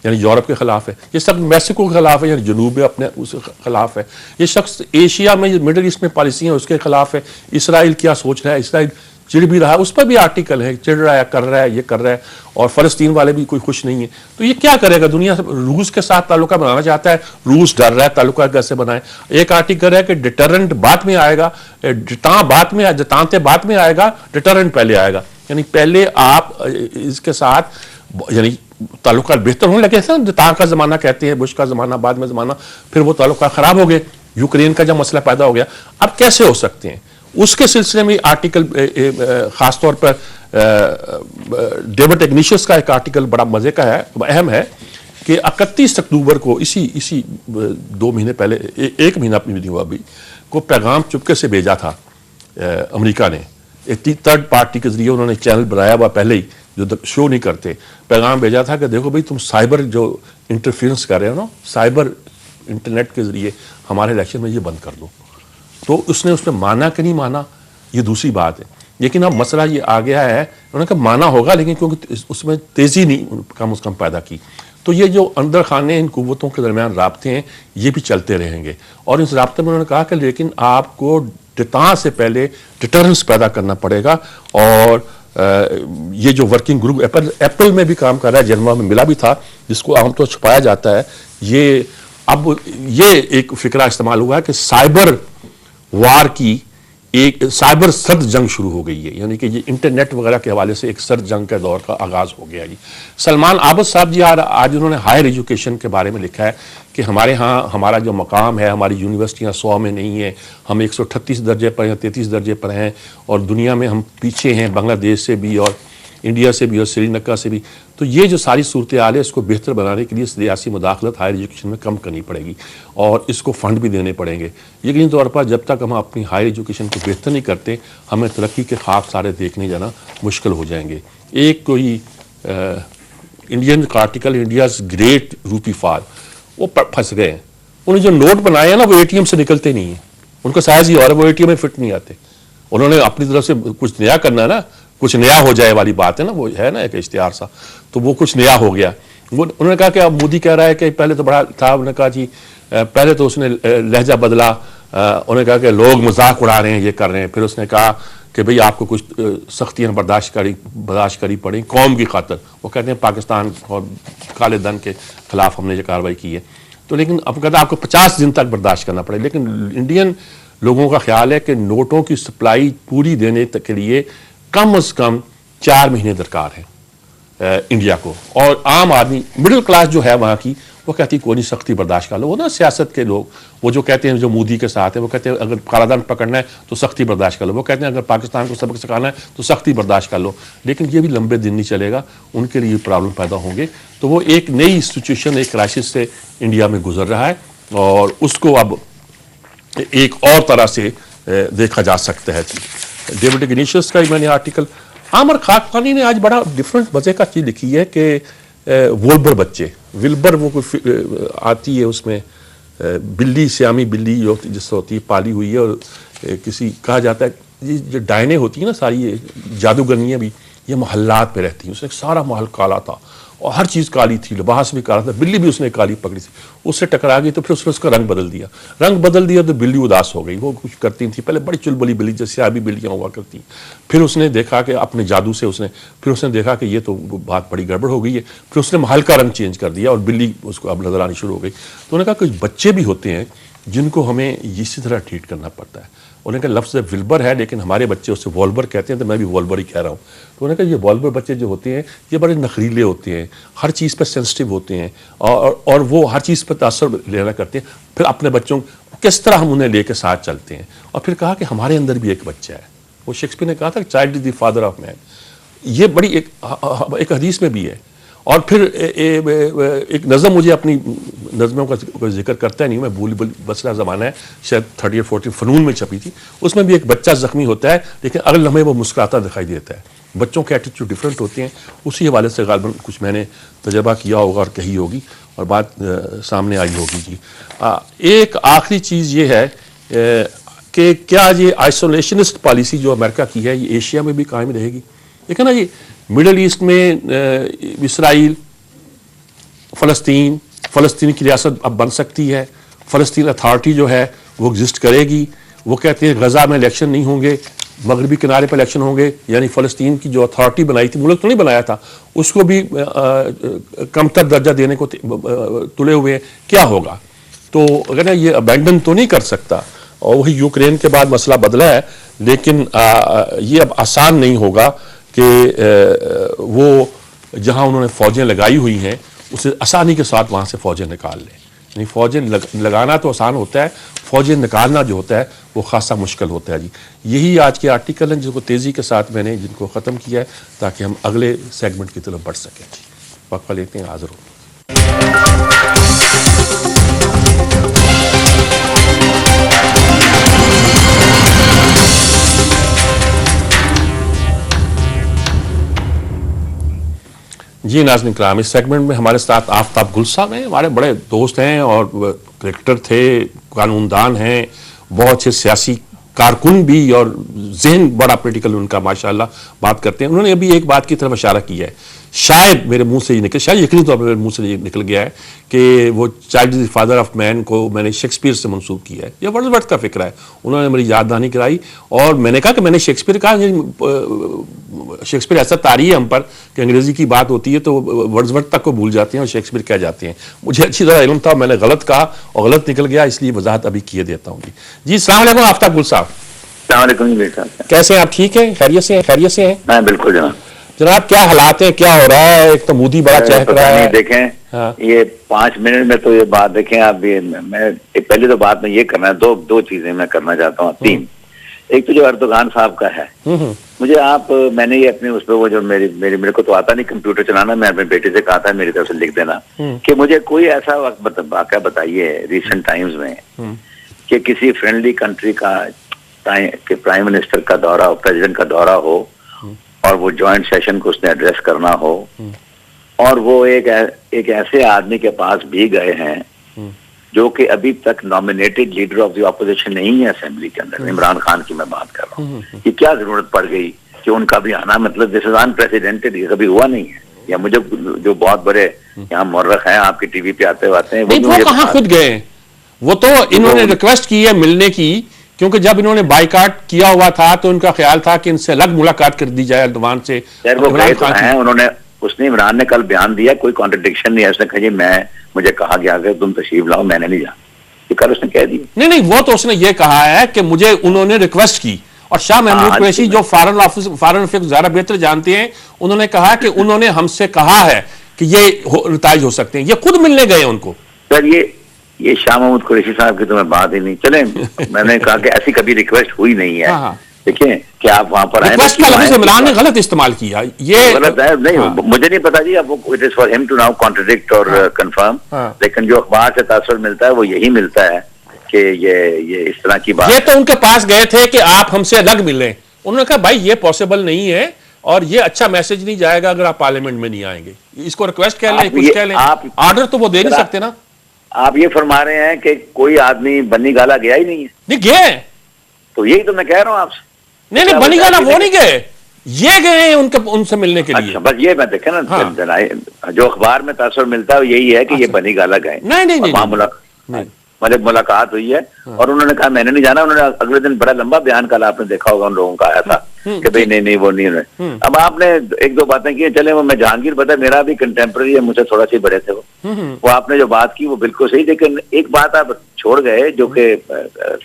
यानी यूरोप के खिलाफ है, ये सब मैक्सिको के खिलाफ है, यानी जनूब में अपने उसके खिलाफ है, ये शख्स एशिया में मिडिल ईस्ट में पॉलिसी है उसके खिलाफ है, इसराइल क्या सोच रहा है, इसराइल चिड़ भी रहा है, उस पर भी आर्टिकल है, चिड़ रहा है, कर रहा है, ये कर रहा है, और फ़लस्तीन वाले भी कोई खुश नहीं है। तो ये क्या करेगा? दुनिया रूस के साथ ताल्लुका बनाना चाहता है, रूस डर रहा है ताल्लुका कैसे बनाए। एक आर्टिकल है कि डिटरेंट बाद में आएगा, जतांते बाद में आएगा, डिटरेंट पहले आएगा, यानी पहले आप इसके साथ यानी ताल्लुका बेहतर होने लगे थे। जतां का ज़माना कहते हैं, बुश का ज़माना, बाद में ज़माना, फिर वो ताल्लुका ख़राब हो गए, यूक्रेन का जब मसला पैदा हो गया। अब कैसे हो सकते हैं? उसके सिलसिले में आर्टिकल खासतौर पर डेविड इग्निशियस का एक आर्टिकल बड़ा मजे का है, अहम है, कि 31 अक्टूबर को इसी 2 महीने पहले, 1 महीना अपनी नहीं हुआ अभी, को पैगाम चुपके से भेजा था अमेरिका ने। एक थर्ड पार्टी के जरिए उन्होंने चैनल बनाया हुआ पहले ही, जो शो नहीं करते, पैगाम भेजा था कि देखो भाई तुम साइबर जो इंटरफेरेंस कर रहे हो ना, साइबर इंटरनेट के जरिए हमारे इलेक्शन में ये बंद कर दो। तो उसने उसमें माना कि नहीं माना ये दूसरी बात है, लेकिन अब मसला ये आ गया है, उन्होंने कहा माना होगा, लेकिन क्योंकि उसमें तेज़ी नहीं कम से कम पैदा की, तो ये जो अंदर खाने इन कुव्वतों के दरमियान राब्ते हैं ये भी चलते रहेंगे। और इस राब्ते में उन्होंने कहा कि लेकिन आपको डिटां से पहले डिटरेंस पैदा करना पड़ेगा। और ये जो वर्किंग ग्रुप एप्पल में भी काम कर रहा है, जर्मनी में मिला भी था, जिसको आमतौर छुपाया जाता है, ये अब ये एक फिक्रा इस्तेमाल हुआ है कि साइबर वार की एक साइबर सर्द जंग शुरू हो गई है, यानी कि ये इंटरनेट वगैरह के हवाले से एक सर्द जंग के दौर का आगाज हो गया जी। सलमान आबद साहब जी आज उन्होंने हायर एजुकेशन के बारे में लिखा है कि हमारे यहाँ हमारा जो मकाम है, हमारी यूनिवर्सिटियाँ 100 में नहीं है, हम 138 दर्जे पर हैं, 33 दर्जे पर हैं, और दुनिया में हम पीछे हैं, बांग्लादेश से भी और इंडिया से भी और श्रीलंका से भी। तो ये जो सारी सूरत हाल है, इसको बेहतर बनाने के लिए सियासी मुदाखलत हायर एजुकेशन में कम करनी पड़ेगी और इसको फंड भी देने पड़ेंगे। यकीनी तौर पर जब तक हम अपनी हायर एजुकेशन को बेहतर नहीं करते, हमें तरक्की के ख्वाब सारे देखने जाना मुश्किल हो जाएंगे। एक कोई इंडियन आर्टिकल, इंडियाज़ ग्रेट रूपी फॉल, वो फंस गए हैं। उन्हें जो नोट बनाए हैं ना, वो ATM से निकलते नहीं हैं, उनका साइज़ ही और वो ATM में फिट नहीं आते। उन्होंने अपनी तरफ से कुछ नया करना है ना, कुछ नया हो जाए वाली बात है ना, वो है ना एक इश्तिहार सा, तो वो कुछ नया हो गया। वो उन्होंने कहा कि अब मोदी कह रहा है कि पहले तो बड़ा था, उन्होंने कहा जी पहले तो उसने लहजा बदला, उन्होंने कहा कि लोग मजाक उड़ा रहे हैं, ये कर रहे हैं, फिर उसने कहा कि भाई आपको कुछ सख्तियाँ बर्दाश्त करी पड़ी कौम की खातर। वो कहते हैं पाकिस्तान और काले धन के खिलाफ हमने ये कार्रवाई की है, तो लेकिन अब कहता है आपको 50 दिन तक बर्दाश्त करना पड़े। लेकिन इंडियन लोगों का ख्याल है कि नोटों की सप्लाई पूरी देने तक के लिए कम से कम 4 महीने दरकार है इंडिया को, और आम आदमी मिडिल क्लास जो है वहाँ की, वो कहती कोई नहीं, सख्ती बर्दाश्त कर लो। वो ना सियासत के लोग, वो जो कहते हैं, जो मोदी के साथ है, वो कहते हैं अगर कालाधन पकड़ना है तो सख्ती बर्दाश्त कर लो। वो कहते हैं अगर पाकिस्तान को सबक सिखाना है तो सख्ती बर्दाश्त कर लो। लेकिन ये भी लंबे दिन नहीं चलेगा, उनके लिए प्रॉब्लम पैदा होंगे। तो वो एक नई सिचुएशन, एक क्राइसिस से इंडिया में गुजर रहा है और उसको अब एक और तरह से देखा जा सकता है। डेविड इग्निशियस का मैंने आर्टिकल, आमर खाकवानी ने आज बड़ा डिफरेंट मजे का चीज लिखी है कि वोल्बर बच्चे, विल्बर वो कोई आती है उसमें बिल्ली, श्यामी बिल्ली जिससे होती है, पाली हुई है, और किसी कहा जाता है ये जो डायने होती है ना सारी, ये जादूगरनियाँ भी ये मोहल्लात पे रहती हैं। उसने सारा महल काला था और हर चीज़ काली थी, लिबास भी काला था, बिल्ली भी उसने काली पकड़ी थी, उससे टकरा गई तो फिर उसने उसका रंग बदल दिया तो बिल्ली उदास हो गई। वो कुछ करती थी पहले, बड़ी चुलबुली बिल्ली जैसे अभी बिल्लियाँ हुआ करती। फिर उसने देखा कि अपने जादू से उसने देखा कि ये तो बात बड़ी गड़बड़ हो गई है, फिर उसने महल का रंग चेंज कर दिया और बिल्ली उसको अब नजर आनी शुरू हो गई। तो उन्होंने कहा कुछ बच्चे भी होते हैं जिनको हमें इसी तरह ट्रीट करना पड़ता है। उन्होंने कहा लफ्ज़ विल्बर है लेकिन हमारे बच्चे उससे वॉल्बर कहते हैं, तो मैं भी वॉल्बर ही कह रहा हूँ। तो उन्होंने कहा ये वॉल्बर बच्चे जो होते हैं ये बड़े नखरीले होते हैं, हर चीज़ पर सेंसिटिव होते हैं और वो हर चीज़ पर तासर लेना करते हैं। फिर अपने बच्चों किस तरह हम उन्हें लेकर साथ चलते हैं। और फिर कहा कि हमारे अंदर भी एक बच्चा है। वो शेक्सपियर ने कहा था child is the father of man. ये बड़ी एक हदीस में भी है। और फिर एक नज़म, मुझे अपनी नज़मों का जिक्र करता है नहीं, मैं भूल बसरा ज़माना है, शायद 30 या 40 फ़नून में छपी थी। उसमें भी एक बच्चा ज़ख्मी होता है लेकिन अगले लम्हे वो मुस्कुराता दिखाई देता है। बच्चों के एटीट्यूड डिफरेंट होते हैं। उसी हवाले से गालिबन कुछ मैंने तजर्बा किया होगा और कही होगी और बात सामने आई होगी जी। एक आखिरी चीज़ ये है कि क्या ये आइसोलेशनिस्ट पॉलिसी जो अमेरिका की है ये एशिया में भी कायम रहेगी? देखिए ना, ये मिडल ईस्ट में इसराइल, फ़लस्तीन की रियासत अब बन सकती है, फ़लस्तीन अथॉरिटी जो है वो एग्जिस्ट करेगी। वो कहते हैं गज़ा में इलेक्शन नहीं होंगे, मगरबी किनारे पर इलेक्शन होंगे। यानी फ़लस्तीन की जो अथॉरिटी बनाई थी, मुल्क तो नहीं बनाया था, उसको भी कमतर दर्जा देने को तुले हुए हैं। क्या होगा? तो अगर ना ये अबैंडन तो नहीं कर सकता। और वही यूक्रेन के बाद मसला बदला है, लेकिन ये अब आसान नहीं होगा कि वो जहां उन्होंने फ़ौजें लगाई हुई हैं उसे आसानी के साथ वहां से फ़ौजें निकाल लें। यानी फ़ौजें लगाना तो आसान होता है, फ़ौजें निकालना जो होता है वो खासा मुश्किल होता है जी। यही आज के आर्टिकल हैं जिनको तेज़ी के साथ मैंने जिनको ख़त्म किया है ताकि हम अगले सेगमेंट की तरफ बढ़ सकें जी। वक्फा लेते हैं, हाज़िर हो। जी नाज़रीन किराम, इस सेगमेंट में हमारे साथ आफ्ताब गुल साहब हैं। हमारे बड़े दोस्त हैं और क्रिकेटर थे, कानूनदान हैं, बहुत से सियासी कारकुन भी और जहन बड़ा पोलिटिकल उनका माशाल्लाह बात करते हैं। उन्होंने अभी एक बात की तरफ इशारा किया है, शायद मेरे मुंह से ये निकल, शायद यकीनी तौर पर मेरे मुंह से ये निकल गया है कि वो child is the father of man को मैंने शेक्सपियर से मंसूब किया है। ये वर्ड्सवर्थ का फिक्र है। उन्होंने मेरी याद दहानी कराई और मैंने कहा कि मैंने शेक्सपियर कहा, शेक्सपियर ऐसा तारी है हम पर कि अंग्रेजी की बात होती है तो वर्ड्सवर्थ तक को भूल जाते हैं और शेक्सपियर कह जाते हैं। मुझे अच्छी तरह इल्म था, मैंने गलत कहा और गलत निकल गया, इसलिए वजाहत अभी किए देता हूँ जी। अस्सलाम वालेकुम आफ्ताब गुल साहब। कैसे हैं आप? ठीक है, खैरियत से हैं? खैरियत से हैं? हाँ बिल्कुल जनाब, क्या हालात है, क्या हो रहा है? एक तो मोदी बड़ा चहक रहा है। देखें हाँ। ये 5 मिनट में तो ये बात देखें आप। ये मैं पहली तो बात में ये करना है, दो चीजें मैं करना चाहता हूँ, 3। एक तो जो अर्दोगान साहब का है, मुझे मैंने ये अपने उस पर वो जो मेरे को तो आता नहीं कंप्यूटर चलाना, मैं अपने बेटे से कहा था मेरी तरफ से लिख देना कि मुझे कोई ऐसा वक्त वाक़या बताइए रिसेंट टाइम्स में कि किसी फ्रेंडली कंट्री का कि प्राइम मिनिस्टर का दौरा हो, प्रेसिडेंट का दौरा हो और वो जॉइंट सेशन को उसने एड्रेस करना हो और वो एक ऐसे आदमी के पास भी गए हैं जो कि अभी तक nominated leader of the opposition नहीं है असेंबली के अंदर। इमरान खान की मैं बात कर रहा हूँ कि क्या जरूरत पड़ गई कि उनका भी आना, मतलब दिस इज अनप्रेसिडेंटेड, ये कभी हुआ नहीं है। या मुझे जो बहुत बड़े यहाँ मुर्रख हैं आपकी टीवी पे आते हैं वो कहाँ खुद गए? वो तो इन्होंने रिक्वेस्ट की है मिलने की, क्योंकि जब इन्होंने बाइकाट किया हुआ था तो इनका ख्याल था कि इनसे अलग मुलाकात कर दी जाए एर्दोगान से। उसने इमरान ने कल बयान दिया, कोई कॉन्ट्रडिक्शन नहीं है। उसने कहा जी मुझे कहा गया कि तुम तशरीफ लाओ, मैंने नहीं जाना, ये कल उसने कह दी। नहीं, वो तो उसने ये कहा है कि मुझे उन्होंने रिक्वेस्ट की। और शाह महमूद कुरैशी जो फॉरेन अफेयर्स ज़्यादा बेहतर जानते हैं, उन्होंने कहा कि उन्होंने हमसे कहा है कि ये नताइज हो सकते हैं? ये खुद मिलने गए उनको? सर ये शाह महमूद कुरैशी साहब की तो मैं बात ही नहीं, चले मैंने कहा कि ऐसी कभी रिक्वेस्ट हुई नहीं है। हाँ। देखिए कि आप वहां पर आए, रिक्वेस्ट का लफ्ज़ इमरान ने गलत इस्तेमाल किया, ये गलत है। नहीं, मुझे नहीं पता जी, अब it is for him to now contradict और कंफर्म, लेकिन जो अखबार से तासुर मिलता है वो यही मिलता है कि ये इस तरह की बात। ये तो उनके पास गए थे कि आप हमसे अलग मिलें, उन्होंने कहा भाई ये पॉसिबल नहीं है और ये अच्छा मैसेज नहीं जाएगा अगर आप पार्लियामेंट में नहीं आएंगे। इसको रिक्वेस्ट कह लें, कुछ कह लें, ऑर्डर तो वो दे नहीं सकते ना। आप ये फरमा रहे हैं कि कोई आदमी बन्नी गाला गया ही नहीं है? नहीं गए, तो यही तो मैं कह रहा हूँ आपसे। नहीं बन्नी गाला वो नहीं गए, ये गए हैं उनसे मिलने के लिए। अच्छा, बस ये मैं देखे ना, जो अखबार में तासुर मिलता है यही है कि ये बन्नी गाला गए। नहीं, मतलब मुलाकात हुई है और उन्होंने कहा मैंने नहीं जाना। उन्होंने अगले दिन बड़ा लंबा बयान कल आपने देखा होगा उन लोगों का आया था कि भाई नहीं वो नहीं है। अब आपने एक दो बातें की, चले वो मैं जहांगीर बता मेरा भी कंटेम्प्रेरी है, मुझसे थोड़ा सी बड़े थे वो आपने जो बात की वो बिल्कुल सही, लेकिन एक बात आप छोड़ गए जो कि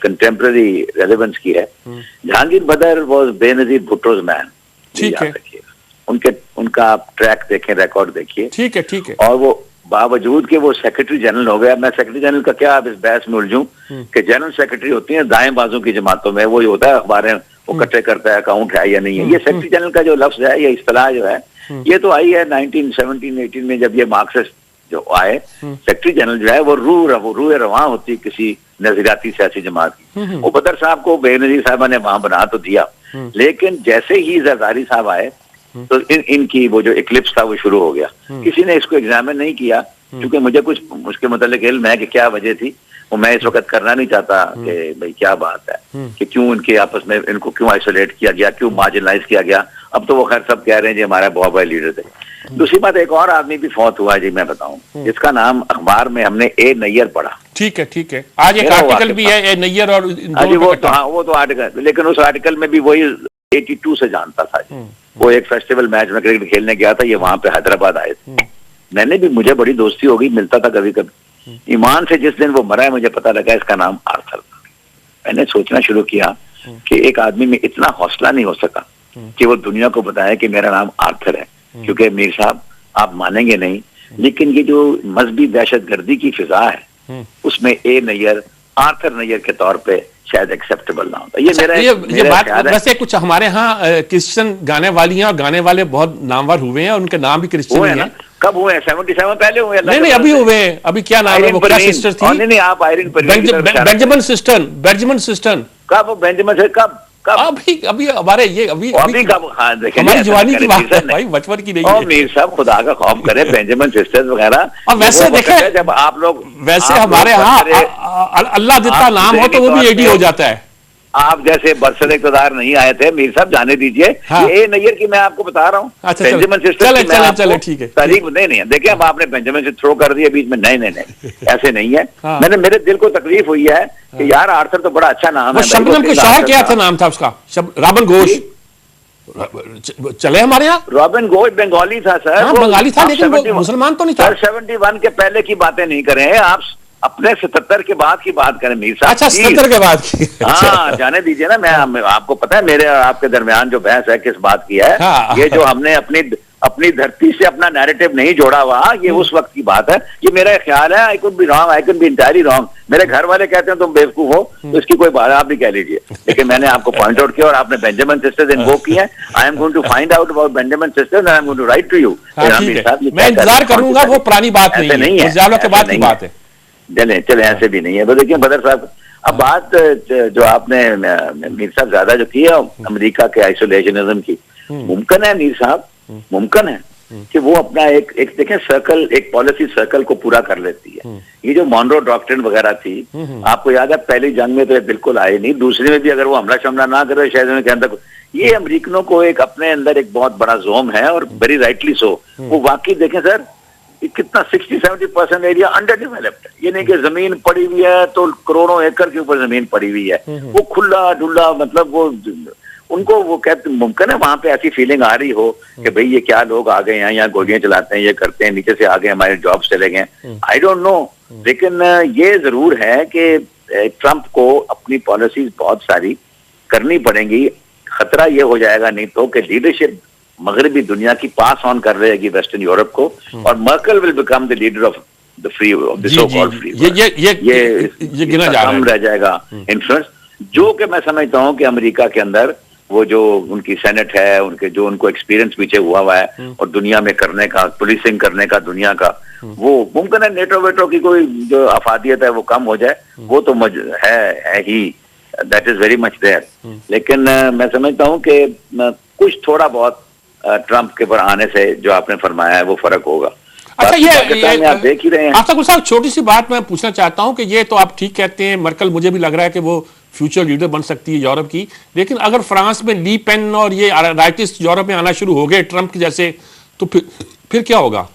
कंटेम्प्रेरी रेलेवेंस की है। जहांगीर बदर वॉज बेनजीर भुट्टोज मैन। ठीक है, उनका आप ट्रैक देखें, रिकॉर्ड देखिए। ठीक है। और वो बावजूद कि वो सेक्रेटरी जनरल हो गया, मैं सेक्रेटरी जनरल का क्या आप इस बहस में उलझूं कि जनरल सेक्रेटरी होती है दाएं बाजू की जमातों में, वही होता है अखबारें वो इकट्ठे करता है अकाउंट है या नहीं है। ये सेक्रेटरी जनरल का जो लफ्ज है, ये इस्तेलाह जो है, ये तो आई है 1917-18 में जब ये मार्क्सिस्ट जो आए। सेक्रेटरी जनरल जो है वो रूह रवां होती है किसी नजरियाती सियासी जमात की। वो बदर साहब को बेनजीर साहबा ने वहां बना तो दिया, लेकिन जैसे ही जरदारी साहब आए तो इनकी वो जो इक्लिप्स था वो शुरू हो गया। किसी ने इसको एग्जामिन नहीं किया, क्योंकि मुझे कुछ उसके मुतालिक इल्म है कि क्या वजह थी, वो मैं इस वक्त करना नहीं चाहता कि भाई क्या बात है कि क्यों इनके आपस में इनको क्यों आइसोलेट किया गया, क्यों मार्जिनलाइज किया गया। अब तो वो खैर सब कह रहे हैं जी हमारा बहुत बड़े लीडर थे। दूसरी बात, एक और आदमी भी फौत हुआ जी, मैं बताऊं, जिसका नाम अखबार में हमने ए नैयर पढ़ा। ठीक है, आज एक आर्टिकल भी है ए नैयर और वो तो आर्टिकल, लेकिन उस आर्टिकल में भी वही 82 से जानता था जी। वो एक फेस्टिवल मैच में क्रिकेट खेलने गया था, ये वहां पे हैदराबाद आए थे। मैंने भी, मुझे बड़ी दोस्ती हो गई, मिलता था कभी कभी। ईमान से जिस दिन वो मरा है मुझे पता लगा इसका नाम आर्थर था। मैंने सोचना शुरू किया कि एक आदमी में इतना हौसला नहीं हो सका कि वो दुनिया को बताया कि मेरा नाम आर्थर है। क्योंकि मीर साहब आप मानेंगे नहीं, लेकिन ये जो मजहबी दहशतगर्दी की फिजा है उसमें ए नैयर आर्थर नैयर के तौर पे शायद एक्सेप्टेबल ना होता। ये बात वैसे कुछ हमारे यहाँ क्रिश्चियन गाने वाली हैं और गाने वाले बहुत नामवर हुए हैं, उनके नाम भी क्रिश्चियन हैं। कब हुए हैं? 77 पहले हुए? नहीं अभी हुए हैं। अभी क्या नाम है वो, क्या सिस्टर थी? नहीं आप आयरन बेंजामिन सिस्टन। कब वो बेंजामिन से कब अभी हमारे ये अभी कब? हाँ, हमारी जवानी की बात है भाई, बचपन की नहीं है। मीर साहब खुदा का खौफ करे, बेंजामिन सिस्टर्स वगैरह। और वैसे देखें, जब आप लोग वैसे हमारे यहाँ अल्लाह जितना नाम हो तो वो भी एडी हो जाता है। आप जैसे बरसर इक़्तिदार नहीं आए थे मीर साहब, जाने दीजिए। हाँ। ये नैयर की मैं आपको बता रहा हूँ। अच्छा, बेंजामिन सिस्टर चले ठीक है। तारीफ नहीं देखिए, अब आपने बेंजामिन से थ्रो कर दिया बीच में। नहीं ऐसे नहीं है। हाँ। मेरे दिल को तकलीफ हुई है कि यार आर्थर तो बड़ा अच्छा नाम है। शबनम के शौहर क्या था नाम था उसका? रॉबिन घोष चले हमारे यहाँ। रॉबिन घोष बंगाली था सर। हाँ, बंगाली था, लेकिन मुसलमान तो नहीं था। 71 के पहले की बातें नहीं करें आप, अपने 77 के बाद की बात करें मीर साहब। अच्छा, 77 के बाद की। हाँ, जाने दीजिए ना। मैं आपको पता है मेरे और आपके दरमियान जो बहस है किस बात की है। हाँ। ये जो हमने अपनी धरती से अपना नैरेटिव नहीं जोड़ा हुआ, ये उस वक्त की बात है। ये मेरा ख्याल है। I could be wrong, I could be entirely wrong. मेरे घर वाले कहते हैं तुम बेवकूफ हो, तो इसकी कोई बात आप भी कह लीजिए, लेकिन मैंने आपको पॉइंट आउट किया और आपने बेंजामिन सिस्टर्स इन्वोक की है। I am going to find out about Benjamin sisters and I am going to write to you. मैं इंतजार करूंगा, वो पुरानी बात नहीं है, के बाद की बात है। चले ऐसे भी नहीं है। तो देखिए बदर साहब, अब बात जो आपने मीर साहब ज्यादा जो की है अमेरिका के आइसोलेशनिज्म की, मुमकिन है मीर साहब, मुमकिन है कि वो अपना एक देखें सर्कल, एक पॉलिसी सर्कल को पूरा कर लेती है। ये जो मॉनरो डॉक्ट्रिन वगैरह थी, आपको याद है पहली जंग में तो ये बिल्कुल आए नहीं, दूसरे में भी अगर वो हमला शमला ना करे शायद उनके अंदर, ये अमेरिकनों को एक अपने अंदर एक बहुत बड़ा जोम है और वेरी राइटली सो। वो वाकई देखें सर, कितना 60-70% एरिया अंडर डेवलप्ड है। ये नहीं कि जमीन पड़ी हुई है तो करोड़ों एकड़ के ऊपर जमीन पड़ी हुई है, वो खुला डुल्ला, मतलब वो उनको वो कहते, मुमकिन है वहां पे ऐसी फीलिंग आ रही हो कि भाई ये क्या लोग आ गए हैं, यहाँ गोलियां चलाते हैं, ये करते हैं, नीचे से आ गए, हमारे जॉब्स चले गए। आई डोंट नो, लेकिन ये जरूर है कि ट्रंप को अपनी पॉलिसीज बहुत सारी करनी पड़ेंगी। खतरा ये हो जाएगा नहीं तो कि लीडरशिप मगरबी दुनिया की पास ऑन कर रहेगी वेस्टर्न यूरोप को, और Merkel will become the leader of the free, of the so called free, ये गिना जा रहा है, कम रह जाएगा इन्फ्लुएंस। जो कि मैं समझता हूं कि अमेरिका के अंदर वो जो उनकी सेनेट है, उनके जो उनको एक्सपीरियंस पीछे हुआ है और दुनिया में करने का, पुलिसिंग करने का दुनिया का, वो मुमकिन है नेटो वेटो की कोई जो अफादियत है वो कम हो जाए, वो तो है ही, that is very much there. लेकिन मैं समझता हूं कि कुछ थोड़ा बहुत ट्रंप के पर आने से जो आपने फरमाया है वो फर्क होगा। अच्छा, ये आप देख ही रहे हैं। आफ्ताब गुल साहब, छोटी सी बात मैं पूछना चाहता हूं कि ये तो आप ठीक कहते हैं, मर्कल मुझे भी लग रहा है कि वो फ्यूचर लीडर बन सकती है यूरोप की, लेकिन अगर फ्रांस में ली पेन और ये राइटिस्ट यूरोप में आना शुरू हो गए ट्रंप के जैसे, तो फिर क्या होगा?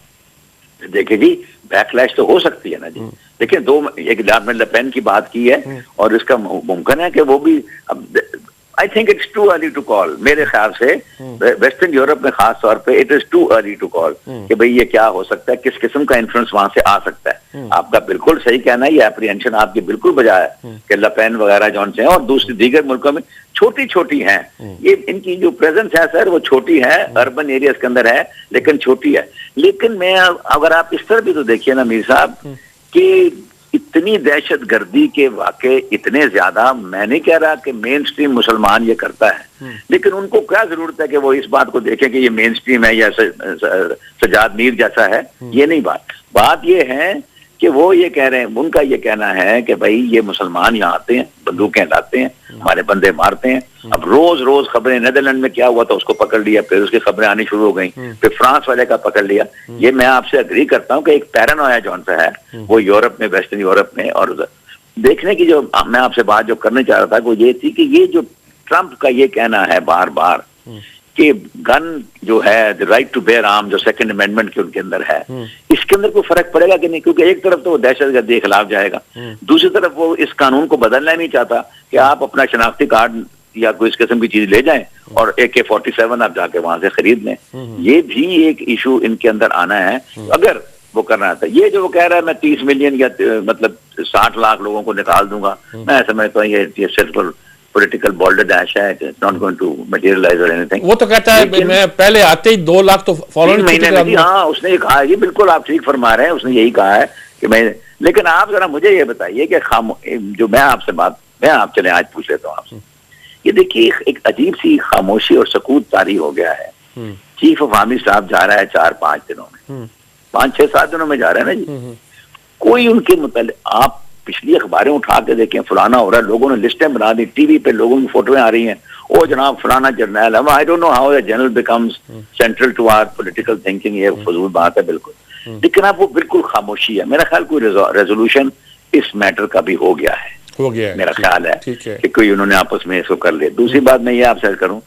देखिए जी, बैकलैश तो हो सकती है ना जी। देखिए, एक आपने ले पेन की बात की है, और इसका मुमकिन है कि वो भी, I think it's too early to call. मेरे ख्याल से वेस्टर्न यूरोप में खास तौर पे it is too early to call कि भाई ये क्या हो सकता है, किस किस्म का इन्फ्लुएंस वहां से आ सकता है। आपका बिल्कुल सही कहना है, ये एप्रीहेंशन आपकी बिल्कुल बजा है कि लपेन वगैरह जौन से हैं और दूसरी दीगर मुल्कों में छोटी छोटी हैं, ये इनकी जो प्रेजेंस है सर वो छोटी है, अर्बन एरियाज के अंदर है लेकिन छोटी है। लेकिन मैं, अगर आप इस तरह भी तो देखिए ना मीर साहब, कि इतनी दहशत गर्दी के वाक़े इतने ज्यादा, मैं नहीं कह रहा कि मेन स्ट्रीम मुसलमान ये करता है, लेकिन उनको क्या जरूरत है कि वो इस बात को देखें कि ये मेन स्ट्रीम है या सजाद मीर जैसा है। ये नहीं बात ये है कि वो ये कह रहे हैं, उनका ये कहना है कि भाई ये मुसलमान यहाँ आते हैं, बंदूकें लाते हैं, हमारे बंदे मारते हैं। अब रोज रोज खबरें, नेदरलैंड में क्या हुआ था उसको पकड़ लिया, फिर उसकी खबरें आनी शुरू हो गई, फिर फ्रांस वाले का पकड़ लिया। ये मैं आपसे अग्री करता हूँ कि एक पैरानोया जौन सा है वो यूरोप में, वेस्टर्न यूरोप में, और देखने की जो मैं आपसे बात जो करने चाह रहा था वो ये थी कि ये जो ट्रंप का ये कहना है बार बार कि गन जो है, the right to bear arm, जो सेकंड अमेंडमेंट के उनके अंदर है, इसके अंदर कोई फर्क पड़ेगा कि नहीं? क्योंकि एक तरफ तो वो दहशतगर्दी के खिलाफ जाएगा, दूसरी तरफ वो इस कानून को बदलना नहीं चाहता कि आप अपना शनाख्ती कार्ड या कोई इस किस्म की चीज ले जाएं और AK-47 आप जाके वहां से खरीद लें। ये भी एक इशू इनके अंदर आना है अगर वो करना था। ये जो वो कह रहा है मैं 30 मिलियन या मतलब 60 लाख लोगों को निकाल दूंगा, मैं समझता हूँ ये सिर्फ पॉलिटिकल बॉल्डरडैश है, it's not going to materialise और एनीथिंग। वो तो कहता है मैं पहले आते ही 2 लाख तो फौरन महीने में। हाँ, उसने ये कहा, ये बिल्कुल आप ठीक फरमा रहे हैं, उसने यही कहा है कि मैं, लेकिन आप जरा मुझे ये बताइए कि जो मैं आप चले आज पूछ लेता हूँ आपसे, ये देखिए एक अजीब सी खामोशी और सकूत तारी हो गया है। चीफ ऑफ आर्मी साहब जा रहा है 4-5 दिनों में, 5-6-7 दिनों में जा रहे हैं ना जी। कोई उनके मुतालिक, आप पिछली अखबारें उठा के देखें, फलाना हो रहा है, लोगों ने लिस्टें बना दी, टीवी पे लोगों की फोटोएं आ रही हैं, ओ जनाब फलाना जर्नल है। I don't know how the general becomes central to our political thinking, ये फजूल बात है बिल्कुल। लेकिन अब वो बिल्कुल खामोशी है। मेरा ख्याल कोई रेजोल्यूशन इस मैटर का भी हो गया है, मेरा ख्याल है कि कोई उन्होंने आपस में इसको कर लिया। दूसरी बात मैं ये आपसे करूं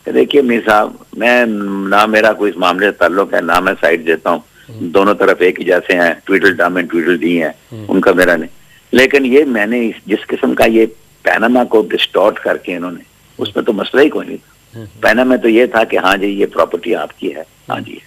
कि देखिए मीर साहब, मैं ना मेरा कोई इस मामले से ताल्लुक है, ना मैं साइड देता हूँ, दोनों तरफ एक ही जैसे हैं, ट्वीडल डम एंड ट्वीडल डी है, उनका मेरा नहीं। लेकिन ये मैंने जिस किस्म का ये पैनामा को डिस्टॉर्ट करके इन्होंने, उसमें तो मसला ही कोई नहीं था। पैनामा तो ये था कि हाँ जी ये प्रॉपर्टी आपकी है, हाँ जी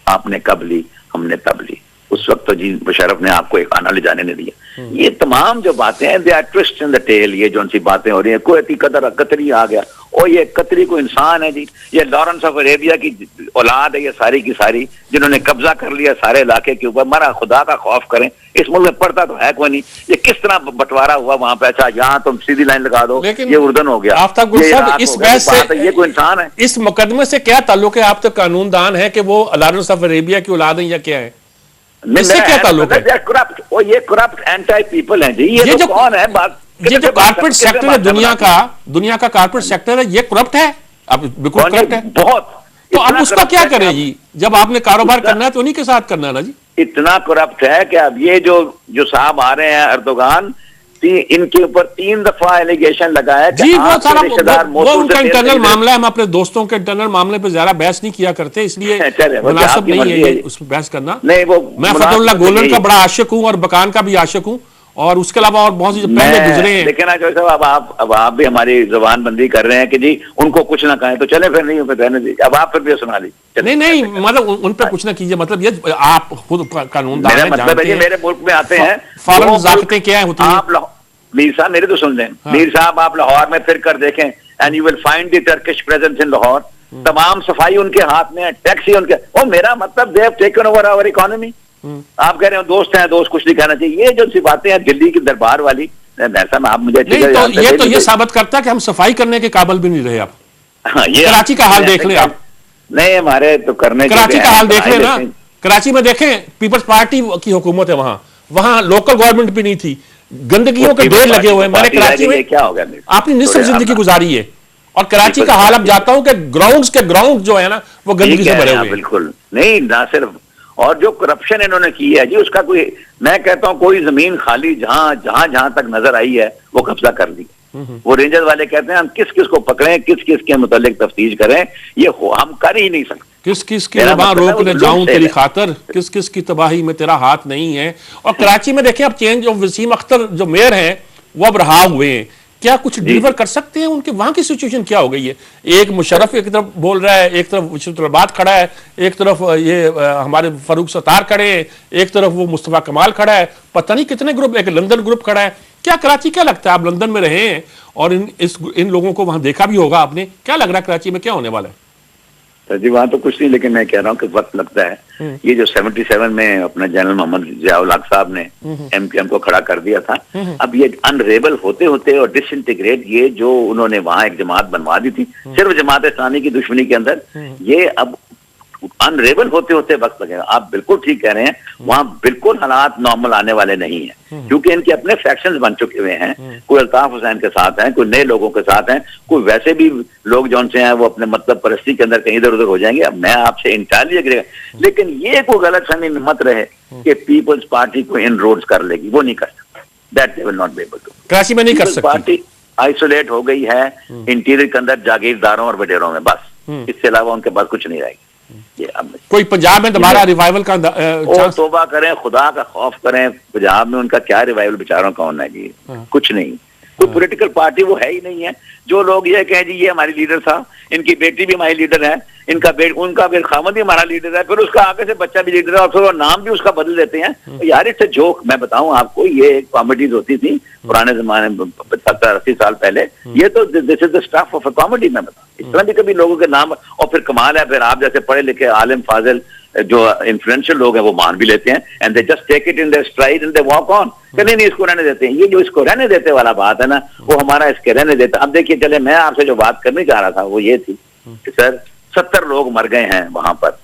आपने कब ली, हमने तब ली, उस वक्त तो जी मुशर्रफ ने आपको एक आना ले जाने नहीं दिया। ये तमाम जो बातें हैं, they are twist in the tale. ये जो सी बातें हो रही है, कोई कतरी आ गया, और ये कतरी को इंसान है जी, ये लॉरेंस ऑफ अरेबिया की औलाद है ये सारी की सारी, जिन्होंने कब्जा कर लिया सारे इलाके के ऊपर। मरा खुदा का खौफ करें, इस मुल्क में पड़ता तो है कोई नहीं। ये किस तरह बंटवारा हुआ वहां पे, अच्छा यहाँ तुम सीधी लाइन लगा दो, ये उर्दन हो गया। आफ्ताब गुल साहब, इस बहस से ये कोई इंसान है, इस मुकदमे से क्या ताल्लुक है? आप तो कानूनदान है कि वो लॉरेंस ऑफ अरेबिया की औलाद है या क्या है? इससे क्या ताल्लुक है? करप्ट, और ये करप्ट एंटी पीपल हैं जी। ये जो कौन है बात, ये जो कारपोरेट सेक्टर है दुनिया का कारपोरेट सेक्टर है, ये करप्ट है, अब बिल्कुल करप्ट है बहुत। तो अब उसका क्या करें जी? जब आपने कारोबार करना है तो उन्हीं के साथ करना है ना जी। इतना करप्ट है कि अब ये जो साहब आ रहे हैं अर्दोगान, इनके ऊपर 3 दफा एलिगेशन लगाया जी। वो सारा वो उनका इंटरनल मामला है, हम अपने दोस्तों के इंटरनल मामले पे ज्यादा बहस नहीं किया करते, इसलिए मुनासिब नहीं है उस पर बहस करना। नहीं, वो मैं फतहुल्लाह गोलन का बड़ा आशिक हूँ और बकान का भी आशिक हूँ, और उसके अलावा और बहुत सी जो पहले गुजरे हैं। लेकिन अब आप भी हमारी जुबान बंदी कर रहे हैं कि जी उनको कुछ ना कहें तो चले, फिर नहीं रहने दीजिए। अब आप फिर भी सुना लीजिए। नहीं मतलब उन पर कुछ ना कीजिए, मतलब ये आप खुद कानूनदान हैं, मतलब मेरे मुल्क में आते हैं फौरन ज़ाब्ते क्या होती है। आप मीर साहब मेरे तो सुन लें, मीर साहब आप लाहौर में फिर कर देखें, and you will find the Turkish presence in Lahore. तमाम सफाई उनके हाथ में है, टैक्सी उनके, और मेरा मतलब they have taken over our economy. आप कह रहे हो दोस्त हैं, दोस्त कुछ नहीं कहना चाहिए, ये जो सी बातें हैं दिल्ली की दरबार वाली, ऐसा आप मुझे नहीं, तो ये साबित करता है कि हम सफाई करने के काबिल भी नहीं रहे आप। कराची का हाल देख ले आप, नहीं हमारे तो करने कराची का हाल देख ले ना, कराची में देखें पीपल्स पार्टी की हुकूमत है, वहां लोकल गवर्नमेंट भी नहीं थी, गंदगियों के ढेर लगे हुए हैं। मैंने कराची में क्या हो गया, आपने निस्फ जिंदगी गुजारी है, और कराची का हाल अब जाता हूं कि ग्राउंड जो है ना वो गंदगी से भरे हुए हैं। बिल्कुल नहीं, ना सिर्फ, और जो करप्शन इन्होंने की है जी, उसका कोई, मैं कहता हूं कोई जमीन खाली जहां तक नजर आई है वो कब्जा कर ली। वो रेंजर वाले कहते हैं हम किस किस को पकड़ें, किस किस के मुतालिक तफ्तीश करें, ये हम कर ही नहीं सकते। किस किस की रवां रोकने जाऊं तेरी खातर, किस किस की तबाही में तेरा हाथ नहीं है। और कराची में देखें अब चेंज, जो वसीम अख्तर जो मेयर हैं वो अब रहा हुए हैं, क्या कुछ डिलीवर कर सकते हैं? उनके वहां की सिचुएशन क्या हो गई है? एक मुशर्रफ एक तरफ बोल रहा है, एक तरफ मुशर्रफ खड़ा है, एक तरफ ये हमारे फारूक सत्तार खड़े हैं, एक तरफ वो मुस्तफा कमाल खड़ा है, पता नहीं कितने ग्रुप, एक लंदन ग्रुप खड़ा है। क्या कराची, क्या लगता है, आप लंदन में रहे हैं और इन लोगों को वहां देखा भी होगा आपने, क्या लग रहा है कराची में क्या होने वाला है? जी वहां तो कुछ नहीं, लेकिन मैं कह रहा हूँ कि वक्त लगता है। ये जो 77 में अपना जनरल मोहम्मद जियाउल हक साहब ने एमपीएम को खड़ा कर दिया था, अब ये अनरेबल होते होते और डिसइंटीग्रेट, ये जो उन्होंने वहां एक जमात बनवा दी थी सिर्फ जमात इस्लामी की दुश्मनी के अंदर, ये अब अनरेबल होते होते वक्त लगेगा। आप बिल्कुल ठीक कह रहे हैं, वहां बिल्कुल हालात नॉर्मल आने वाले नहीं है, क्योंकि इनके अपने फैक्शंस बन चुके हुए हैं। कोई अल्ताफ हुसैन के साथ हैं, कोई नए लोगों के साथ हैं, कोई वैसे भी लोग जौन से हैं वो अपने मतलब परस्ती के अंदर कहीं इधर उधर हो जाएंगे। अब मैं आपसे इंटायरली एग्री, लेकिन ये कोई गलत फहमी मत रहे कि पीपल्स पार्टी को इन रोड्स कर लेगी, वो नहीं कर सकता। That they will not be able to. Karachi में नहीं कर सकती। पार्टी आइसोलेट हो गई है इंटीरियर के अंदर जागीरदारों और वडेरों में, बस इससे अलावा उनके पास कुछ नहीं रहेगा। कोई पंजाब में दोबारा रिवाइवल का चांस? तौबा करें, खुदा का खौफ करें, पंजाब में उनका क्या रिवाइवल बेचारों का होना है जी, कुछ नहीं। कोई पॉलिटिकल पार्टी वो है ही नहीं है। जो लोग ये कहें जी ये हमारी लीडर था, इनकी बेटी भी हमारी लीडर है, उनका खामद भी हमारा लीडर है, फिर उसका आगे से बच्चा भी लीडर है, और फिर वो नाम भी उसका बदल देते हैं। तो यार इट्स अ जोक। मैं बताऊं आपको, ये कॉमेडीज होती थी पुराने जमाने में 70-80 साल पहले, ये तो this is the stuff of a comedy. मैं बताऊं इस तरह भी कभी लोगों के नाम, और फिर कमाल है, फिर आप जैसे पढ़े लिखे आलिम फाजिल जो इन्फ्लुएंशियल लोग हैं वो मान भी लेते हैं, and they just take it in their stride and they walk on. नहीं इसको रहने देते हैं। ये जो इसको रहने देते वाला बात है ना, वो हमारा इसके रहने देता। अब देखिए, चले मैं आपसे जो बात करनी चाह रहा था वो ये थी कि सर 70 लोग मर गए हैं वहां पर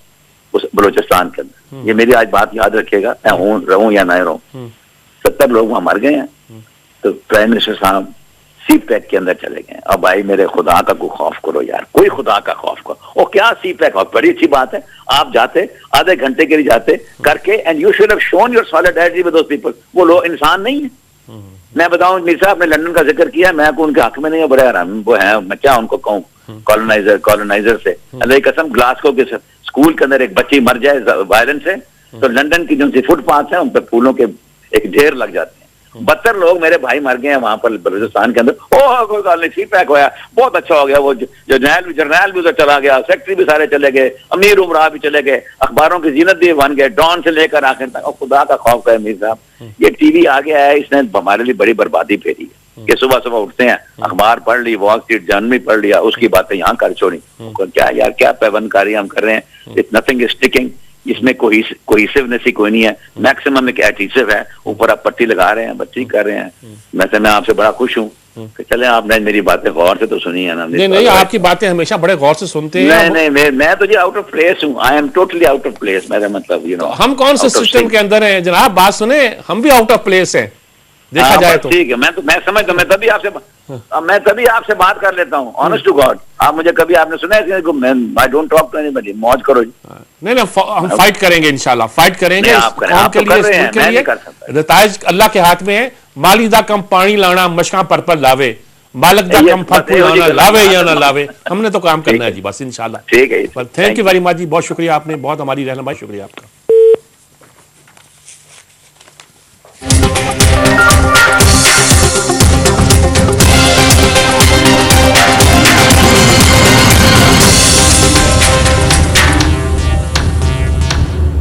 उस बलूचिस्तान के अंदर। ये मेरी आज बात याद रखिएगा, मैं रहूं या ना रहूं, 70 लोग वहां मर गए हैं। तो प्राइम मिनिस्टर साहब सी पैक के अंदर चले गए। अब भाई मेरे खुदा का कोई खौफ करो यार, कोई खुदा का खौफ करो। और क्या सी पैक, बड़ी अच्छी बात है, आप जाते आधे घंटे के लिए जाते करके, and you should have shown your solidarity with those people. वो लोग इंसान नहीं है। मैं बताऊं मीर आपने लंदन का जिक्र किया, मैं को उनके हक में नहीं है, बड़े आराम वो है, मैं क्या उनको कहूँ, कॉलोनाइजर से अल्लाह की कसम। ग्लासगो के स्कूल के अंदर एक बच्ची मर जाए वायलेंस से, तो लंदन की जो फुटपाथ है उन पर फूलों के एक ढेर लग जाते हैं। 72 लोग मेरे भाई मर गए हैं वहां पर बलूचिस्तान के अंदर। कोई गल नहीं, सी पैक होया, बहुत अच्छा हो गया। वो जर्नैल भी उधर चला गया, सेक्रेटरी भी सारे चले गए, अमीर उमरा भी चले गए, अखबारों की जीनत भी बन गए, डॉन से लेकर आखिर तक। और खुदा का खौफ है मीर साहब, ये टीवी आ गया है, इसने हमारे लिए बड़ी बर्बादी फेरी है। कि सुबह सुबह उठते हैं, अखबार पढ़ ली, वॉल स्ट्रीट जर्नल में पढ़ लिया, उसकी बातें यहाँ कर छोड़ी। क्या यार, क्या पैबंदकारी हम कर रहे हैं। इट्स नथिंग इज स्टिकिंग, इसमें कोहेसिवनेस ही कोई नहीं है। मैक्सिमम एक एडहेसिव है, ऊपर आप पट्टी लगा रहे हैं, बच्ची कर रहे हैं। वैसे मैं आपसे बड़ा खुश हूँ कि चले आपने मेरी बातें गौर से तो सुनी है ना। नहीं, आपकी बातें हमेशा बड़े गौर से सुनते हैं। नहीं, मैं तो जी आउट ऑफ प्लेस हूँ। I am totally out of place. मेरा मतलब यू नो, हम कौन से सिस्टम के अंदर हैं जनाब? बात सुने, हम भी आउट ऑफ प्लेस हैं देखा जाए तो। ठीक है, मैं समझता, मैं तभी आपसे बात कर लेता हूँ, ऑनेस्ट टू गॉड। आप मुझे कभी आपने सुना है? I don't talk to anybody. मौज करो जी। नहीं, हम फाइट करेंगे इंशाल्लाह, फाइट करेंगे। कौम के लिए नताइज अल्लाह के हाथ में है। माली दा कम पानी लाना मशका पर लावे, मालक दा कम फल लाना लावे या ना लावे, हमने तो काम करना है जी बस इंशाल्लाह। ठीक है, थैंक यू वेरी मच जी, बहुत शुक्रिया, आपने बहुत हमारी रहनुमाई, शुक्रिया आपका।